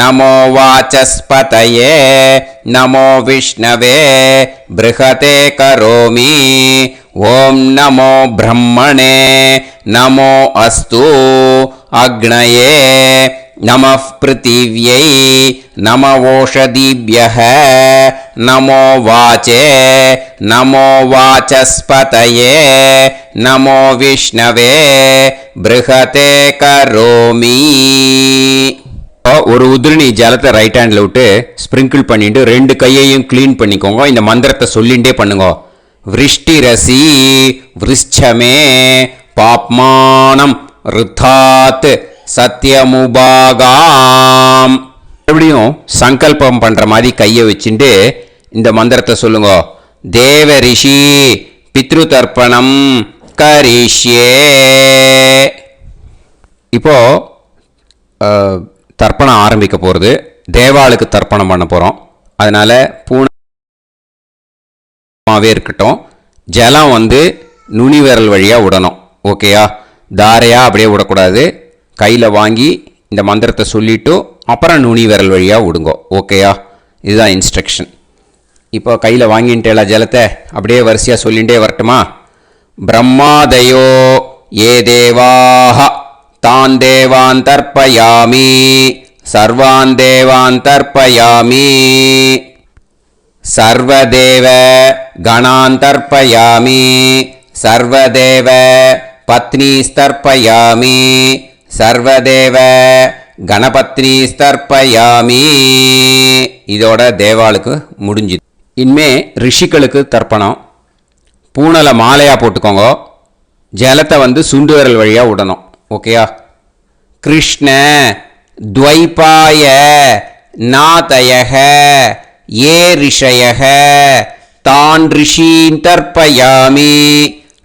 நமோ வாசஸ்பதயே நமோ விஷ்ணவே ப்ருஹதே கரோமி. ஓம் நமோ பிரம்மணே நமோ அஸ்து அக்னயே நமः பிருத்திவ்யை நமவோஷதிभ्यः நமோ வாச்சே நமோ வாசஸ்பதயே நமோ விஷ்ணவே ப்ருஹதே கரோமி. ஒரு உதிரணி ஜலத்தை ரைட் ஹேண்டில் விட்டு ஸ்ப்ரிங்கிள் பண்ணிட்டு ரெண்டு கையையும் க்ளீன் பண்ணிக்கோங்க. இந்த மந்திரத்தை சொல்லிகிட்டே பண்ணுங்க. விருஷ்டிரசி விருஷ்சமே பாப்மானம் ருத்தாத் சத்யமுபாகாம். மறுபடியும் சங்கல்பம் பண்ணுற மாதிரி கையை வச்சுட்டு இந்த மந்திரத்தை சொல்லுங்க. தேவ ரிஷி பித்ரு தர்ப்பணம் கரிஷ்யே. இப்போ தர்ப்பணம் ஆரம்பிக்க போகிறது. தேவாளுக்கு தர்ப்பணம் பண்ண போகிறோம். அதனால் பூனாவே இருக்கட்டும். ஜலம் வந்து நுனி விரல் வழியாக விடணும். ஓகேயா? தாரையாக அப்படியே விடக்கூடாது. கையில் வாங்கி இந்த மந்திரத்தை சொல்லிவிட்டு அப்புறம் நுனி விரல் வழியாக விடுங்க. ஓகேயா? இதுதான் இன்ஸ்ட்ரக்ஷன். இப்போ கையில் வாங்கிட்டேல ஜலத்தை அப்படியே வரிசையாக சொல்லிகிட்டே வரட்டுமா? பிரம்மாதயோ ஏ தேவாஹ தான் தேவான் தர்ப்பயாமி சர்வான் தேவான் தர்ப்பயாமி சர்வதேவ கணான் தர்ப்பயாமி சர்வதேவ பத்னீஸ்தர்ப்பயாமி சர்வதேவ கணபத்னி ஸ்தர்ப்பயாமி. இதோட தேவாளுக்கு முடிஞ்சுது. இனிமே ரிஷிகளுக்கு தர்ப்பணம். பூனலை மாலையாக போட்டுக்கோங்க. ஜலத்தை வந்து சுண்டு விரல் வழியாக விடணும். ஓகேயா? கிருஷ்ண துவைபாய நாதயக ஏ ரிஷயக தான் ரிஷீன் தர்ப்பயாமி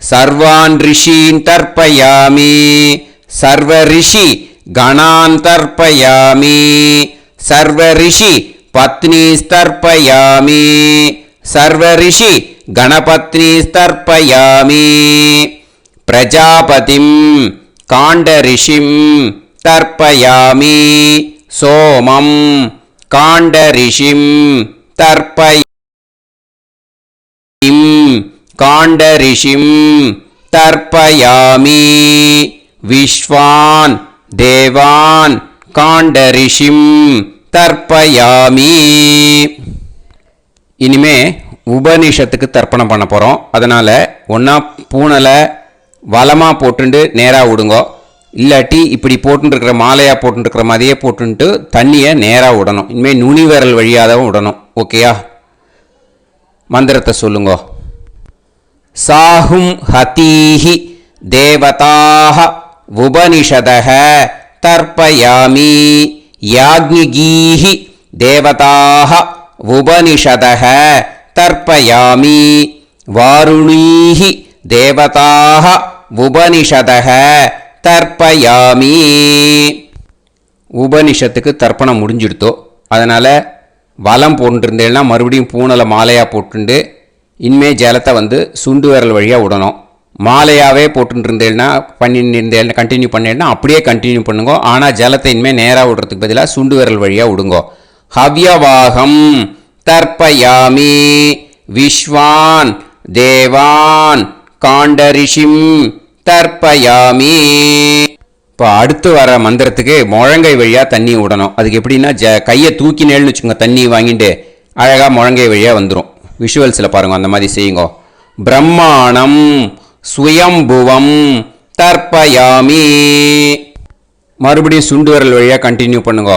சர்வான் ரிஷீன் தர்ப்பயாமி சர்வ ரிஷி கணான் தர்ப்பயாமி சர்வ ரிஷி பத்னீஸ்தர்ப்பயாமி சர்வ ரிஷி கணபத்னீஸ்தர்ப்பயாமி பிரஜாபதிம் காண்டரிஷிம் தர்ப்பயாமி சோமம் காண்டரிஷிம் காண்டரிஷிம் தர்ப்பயாமி விஸ்வான் தேவான் காண்டரிஷிம் தர்ப்பயாமி. இனிமே உபனிஷத்துக்கு தர்ப்பணம் பண்ண போகிறோம். அதனால் ஒன்றா பூனலை வலமாக போட்டுண்டு நேராக விடுங்கோ. இல்லாட்டி இப்படி போட்டுருக்கிற மாலையாக போட்டுருக்கிற மாதிரியே போட்டுன்ட்டு தண்ணியை நேராக விடணும். இனிமேல் நுனி விரல் வழியாக தான் விடணும். ஓகேயா? மந்திரத்தை சொல்லுங்க. சாஹும் ஹதீஹி தேவதாக உபனிஷதஹ தர்ப்பயாமி யாக்ஞிகீஹி தேவதாக உபனிஷதஹ தர்ப்பயாமி வாருணீஹி தேவதாக உபனிஷதஹ தர்ப்பயாமி. உபனிஷத்துக்கு தர்ப்பணம் முடிஞ்சிடுத்தோ, அதனால் வலம் போட்டுருந்தேன்னா மறுபடியும் பூனலை மாலையாக போட்டுண்டு இனிமே ஜலத்தை சுண்டு விரல் வழியாக விடணும். மாலையாகவே போட்டுருந்தேன்னா பண்ணிருந்தேன் கண்டினியூ பண்ணேன்னா அப்படியே கண்டினியூ பண்ணுங்க. ஆனால் ஜலத்தை இனிமேல் நேராக விடுறதுக்கு பதிலாக சுண்டு விரல் வழியாக விடுங்கோ. ஹவ்யவாகம் தர்ப்பயாமி விஸ்வான் தேவான் காண்டரிஷிம் தர்ப்பயாமி. இப்போ அடுத்து வர மந்திரத்துக்கு முழங்கை வழியாக தண்ணி விடணும். அதுக்கு எப்படின்னா கையை தூக்கினேன்னு வச்சுக்கோங்க, தண்ணி வாங்கிட்டு அழகாக முழங்கை வழியாக வந்துடும். விஷுவல்ஸில் பாருங்க, அந்த மாதிரி செய்யுங்க. பிரம்மாணம் சுயம்புவம் தர்ப்பயாமி. மறுபடியும் சுண்டு விரல் வழியாக கண்டினியூ பண்ணுங்க.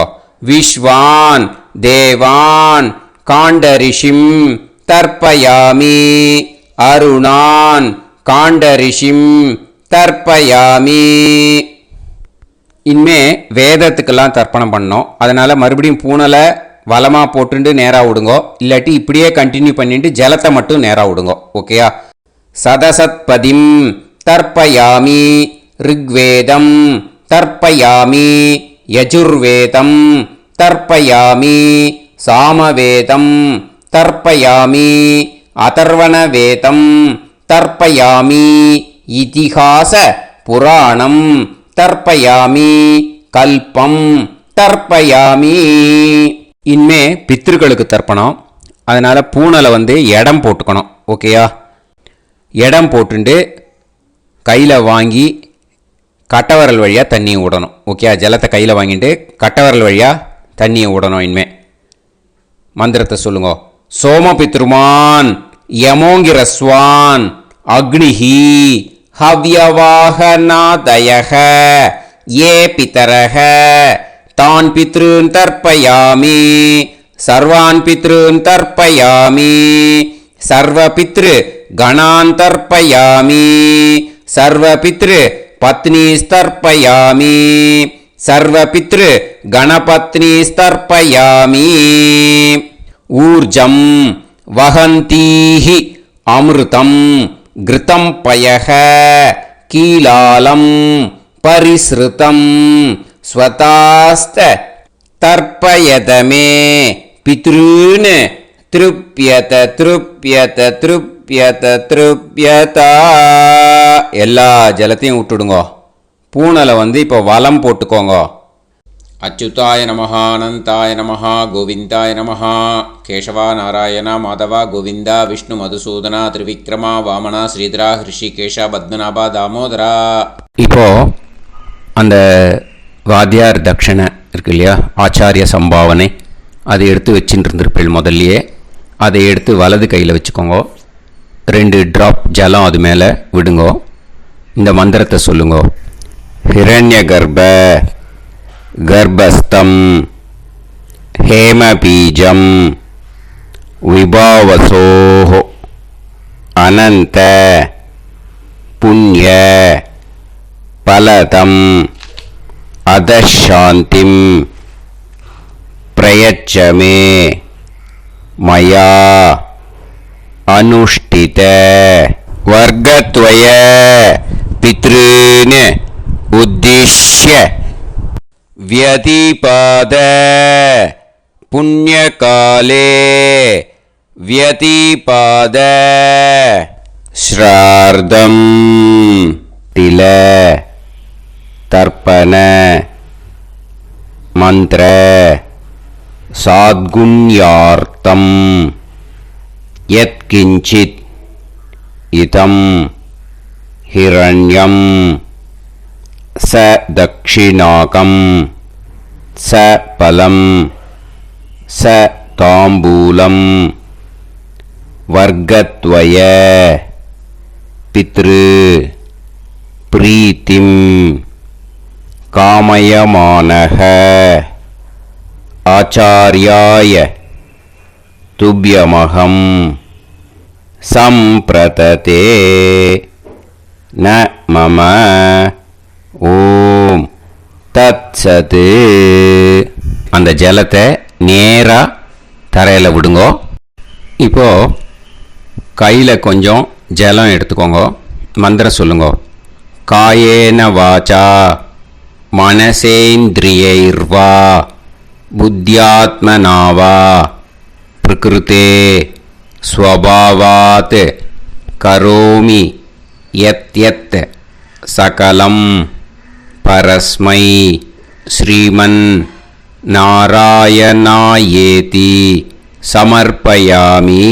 விஸ்வான் தேவான் காண்டரிஷிம் தர்ப்பயாமி அருணான் காண்டரிஷிம் தர்ப்பயாமி. இனிமே வேதத்துக்கெல்லாம் தர்ப்பணம் பண்ணோம். அதனால் மறுபடியும் பூனலை வலமாக போட்டுட்டு நேராக விடுங்கோ. இல்லாட்டி இப்படியே கண்டினியூ பண்ணிட்டு ஜலத்தை மட்டும் நேராக விடுங்கோ. ஓகேயா? சதசத்பதிம் தர்ப்பயாமி ரிக்வேதம் தர்ப்பயாமி யஜுர்வேதம் தர்ப்பயாமி சாமவேதம் தர்ப்பயாமி அதர்வணவேதம் தர்ப்பயாமி இதிஹாச புராணம் தர்ப்பயாமி கல்பம் தர்ப்பயாமி. இனிமே பித்ருக்களுக்கு தர்ப்பணம். அதனால் பூனலை இடம் போட்டுக்கணும். ஓகேயா? இடம் போட்டுண்டு கையில் வாங்கி கட்டவரல் வழியாக தண்ணியை விடணும். ஓகேயா? ஜலத்தை கையில் வாங்கிட்டு கட்டவரல் வழியாக தண்ணியை விடணும். இனிமே மந்திரத்தை சொல்லுங்க. சோமபித்ருமான் யமோங்கிரஸ்வான் அக்னிஹி ஹவ்யவாகநாதயஹ ஏ பிதரஹ தான் பித்ருன் தர்ப்பயாமி சர்வான் பித்ருன் தர்ப்பயாமி சர்வபித்ரு கணான் தர்ப்பயாமி சர்வபித்ரு பத்னிஸ்தர்ப்பயாமி சர்வபித்ரு கணபத்னிஸ்தர்ப்பயாமி. ஊர்ஜம் வஹந்தீஹி அமிர்தம் கிருதம் பயஹ கீலாலம் பரிஸ்ருதம் ஸ்வதாஸ்த தர்ப்பயதமே பித்ருன் திருப்யத திருப்யத திருப்யத திருப்யதா. எல்லா ஜலத்தையும் விட்டுடுங்கோ. பூனலை இப்போ வலம் போட்டுக்கோங்க. அச்சுதாய நமஹ அனந்தாய நமஹ கோவிந்தாய நமஹ கேசவா நாராயண மாதவா கோவிந்தா விஷ்ணு மதுசூதனா திரிவிக்ரமா வாமனா ஸ்ரீதரா ஹிருஷிகேஷா பத்மநாபா தாமோதரா. இப்போ அந்த வாத்தியார் தட்சணை இருக்கு இல்லையா, ஆச்சாரிய சம்பாவனை, அதை எடுத்து வச்சுட்டு இருந்திருப்பேன் முதல்லையே. அதை எடுத்து வலது கையில் வச்சுக்கோங்க. 2 ட்ராப் ஜலம் அது மேலே விடுங்கோ. இந்த மந்திரத்தை சொல்லுங்கோ. ஹிரண்ய கர்ப்ப கர்ப்பஸ்தம் ஹேமபீஜம் விபாவசோஹ அனந்த புண்ணிய பலதம் அதசாந்திம் பிரயச்சமே மயா அனுஷ்டித வர்க்கத்வய பித்ருன் உத்திஷ்ய व्यतिपाद पुण्यकाले व्यतिपाद श्रार्धं तिल तर्पण मंत्र साद्गुण्यार्थं यत्किंचित् इदं हिरण्यं स दक्षिणाकं स फलं स ताम्बूलं वर्गद्वय पितृ பிரீத்திம் காமயமானஹ ஆச்சார்யாய துப்யமகம் சம்பிரததே ந மம ஓம் தத்சது. அந்த ஜலத்தை நேராக தரையில் விடுங்கோ. இப்போது கையில் கொஞ்சம் ஜலம் எடுத்துக்கோங்க. மந்திரம் சொல்லுங்க. காயேன வாச்சா மனசேந்திரியைர்வா புத்தியாத்மனாவா பிரகிருதே ஸ்வபாவாத் கரோமி யத் யத் சகலம் பரஸ்மை ஸ்ரீமன் நாராயணாயேதி சமர்ப்பயாமி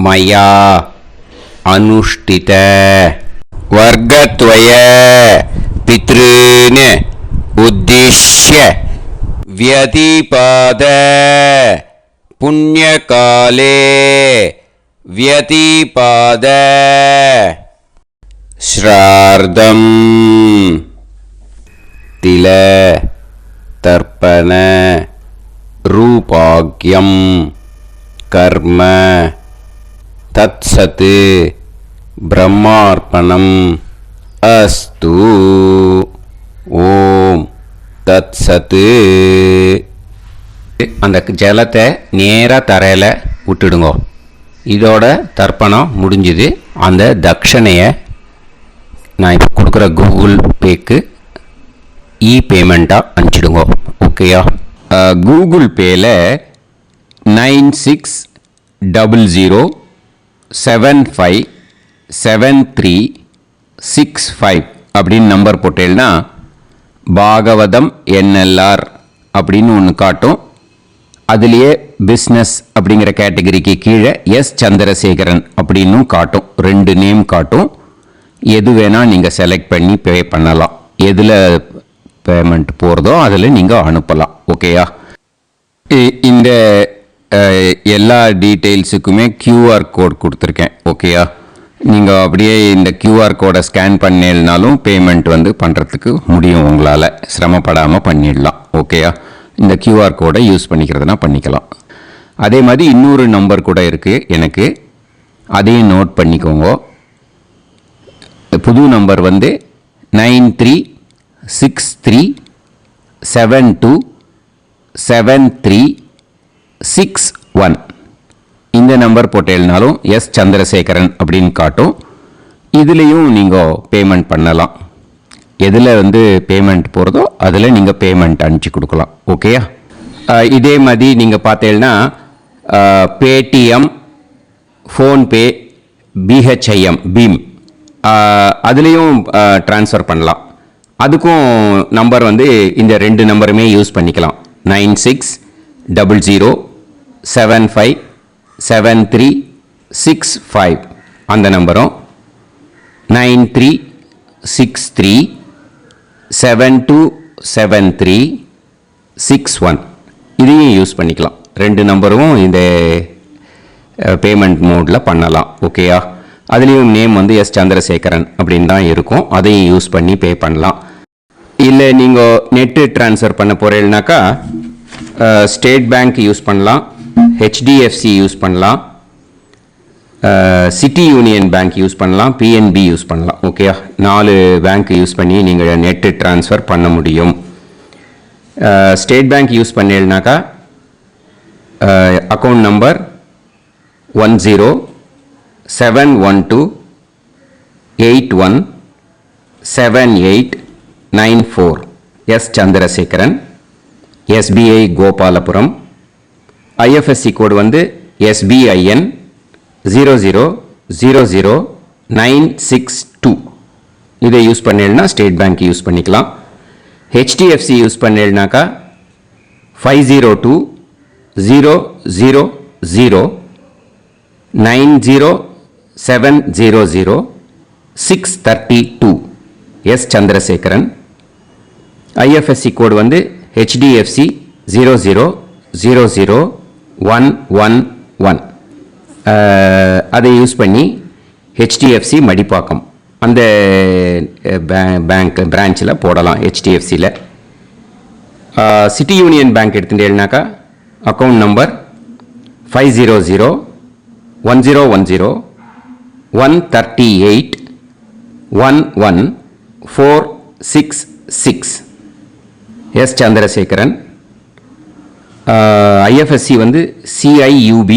மயா அனுஷ்டித வர்க்கத்வய பித்ருன் உத்திஷ்ய வியதிபாத புண்ணியகாலே வியதிபாத ஸ்ரார்தம் தில தர்ப்பண ரூபாக்யம் கர்ம தத்சத் பிரம்மார்ப்பணம் அஸ்து. ஓம் தத்சத். அந்த ஜலத்தை நேராக தரையில் விட்டுடுங்க. இதோட தர்ப்பணம் முடிஞ்சுது. அந்த தட்சணையை நான் இப்போ கொடுக்குற கூகுள் பேக்கு பேமெண்ட்டாக அனுப்பிச்சிடுங்க. ஓகேயா? கூகுள் பேயில் 9600757365 அப்படின்னு நம்பர் போட்டேன்னா பாகவதம் என்எல்ஆர் அப்படின்னு ஒன்று காட்டும். அதுலேயே பிஸ்னஸ் அப்படிங்கிற கேட்டகரிக்கு கீழே எஸ் சந்திரசேகரன் அப்படின்னும் காட்டும். 2 நேம் காட்டும். எது வேணால் நீங்கள் செலக்ட் பண்ணி பே பண்ணலாம். எதில் பேமெண்ட் போகிறதோ அதில் நீங்கள் அனுப்பலாம். ஓகேயா? இந்த எல்லா டீட்டெயில்ஸுக்குமே கியூஆர் கோட் கொடுத்துருக்கேன். ஓகேயா? நீங்கள் அப்படியே இந்த கியூஆர் கோடை ஸ்கேன் பண்ணினாலும் பேமெண்ட் பண்ணுறதுக்கு முடியும். உங்களால் சிரமப்படாமல் பண்ணிடலாம். ஓகேயா? இந்த கியூஆர் கோடை யூஸ் பண்ணிக்கிறதுனா பண்ணிக்கலாம். அதே மாதிரி இன்னொரு நம்பர் கூட இருக்குது எனக்கு. அதையும் நோட் பண்ணிக்கோங்க. புது நம்பர் 9363727361. இந்த நம்பர் போட்டேல்னாலும் எஸ் சந்திரசேகரன் அப்படின்னு காட்டும். இதுலேயும் நீங்கள் பேமெண்ட் பண்ணலாம். எதில் பேமெண்ட் போகிறதோ அதில் நீங்கள் பேமெண்ட் அனுப்பிச்சி கொடுக்கலாம். ஓகேயா? இதே மாதிரி நீங்கள் பார்த்தேன்னா பேடிஎம், ஃபோன்பே, பிஹெச்ஐஎம், பீம் அதுலேயும் ட்ரான்ஸ்ஃபர் பண்ணலாம். அதுக்கும் நம்பர் இந்த 2 நம்பருமே யூஸ் பண்ணிக்கலாம். 9600757365 அந்த நம்பரும் 9363727361 இதையும் யூஸ் பண்ணிக்கலாம். 2 நம்பரும் இந்த பேமெண்ட் மோடில் பண்ணலாம். ஓகேயா? அதுலேயும் நேம் எஸ் சந்திரசேகரன் அப்படின்னு தான் இருக்கும். அதையும் யூஸ் பண்ணி பே பண்ணலாம். இல்லை நீங்கள் நெட்டு ட்ரான்ஸ்ஃபர் பண்ண போகிறீங்கனாக்கா ஸ்டேட் பேங்க் யூஸ் பண்ணலாம், ஹெச்டிஎஃப்சி யூஸ் பண்ணலாம், சிட்டி யூனியன் பேங்க் யூஸ் பண்ணலாம், பிஎன்பி யூஸ் பண்ணலாம். ஓகேயா? 4 பேங்க் யூஸ் பண்ணி நீங்கள் நெட்டு ட்ரான்ஸ்ஃபர் பண்ண முடியும். ஸ்டேட் பேங்க் யூஸ் பண்ணீங்கனாக்கா account number 1071281789 S Chandrasekaran, SBI Gopalapuram. IFSC code SBIN 0000962. இதை யூஸ் பண்ணீங்கன்னா ஸ்டேட் பேங்க் யூஸ் பண்ணிக்கலாம். ஹெச்டிஎஃப்சி யூஸ் பண்ணீங்கனாக்கா 50200907000632 S Chandrasekaran. IFSC code HDFC 0000111. அதை யூஸ் பண்ணி HDFC மடிப்பாக்கம் அந்த பேங்க் பிரான்ச்சில் போடலாம். ஹெச்டிஎஃப்சியில் சிட்டி யூனியன் பேங்க் எடுத்துட்டேன்னாக்கா account number 5001010381146 S Chandrasekaran. IFSC வந்து CIUB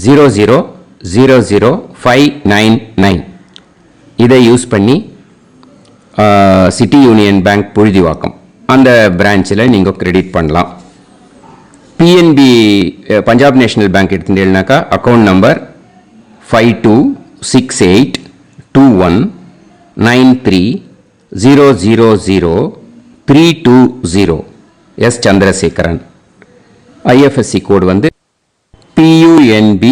0000599. இதை யூஸ் பண்ணி சிட்டி யூனியன் பேங்க் புழுதிவாக்கம் அந்த பிரான்ச்சில் நீங்கள் கிரெடிட் பண்ணலாம். பிஎன்பி பஞ்சாப் நேஷனல் பேங்க் எடுத்துட்டீங்கன்னாக்கா account number 52682193000320 S Chandrasekaran. IFSC code வந்து PUNB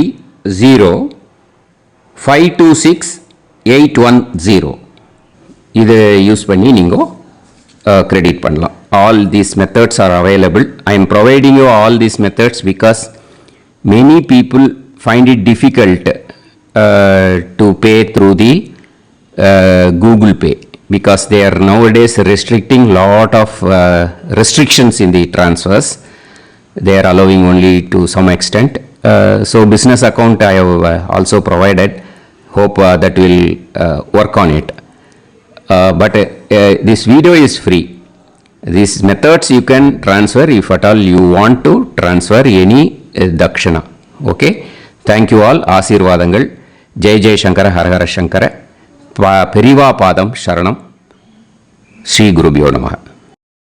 0526810. இதை யூஸ் பண்ணி நீங்கள் கிரெடிட் பண்ணலாம். All these methods are available. I am providing you all these methods because many people find it difficult to pay through the Google Pay because they are nowadays restricting lot of restrictions in the transfers. They are allowing only to some extent. So business account I have also provided. Hope that will work on it. But this video is free. These methods you can transfer if at all you want to transfer any dakshana. Okay. Thank you all. ஆசீர்வாதங்கள். ஜெய் ஜெய் சங்கர ஹரஹர சங்கர. பெரிவா பாதம் சரணம். ஸ்ரீ குருபியோ நமஹ.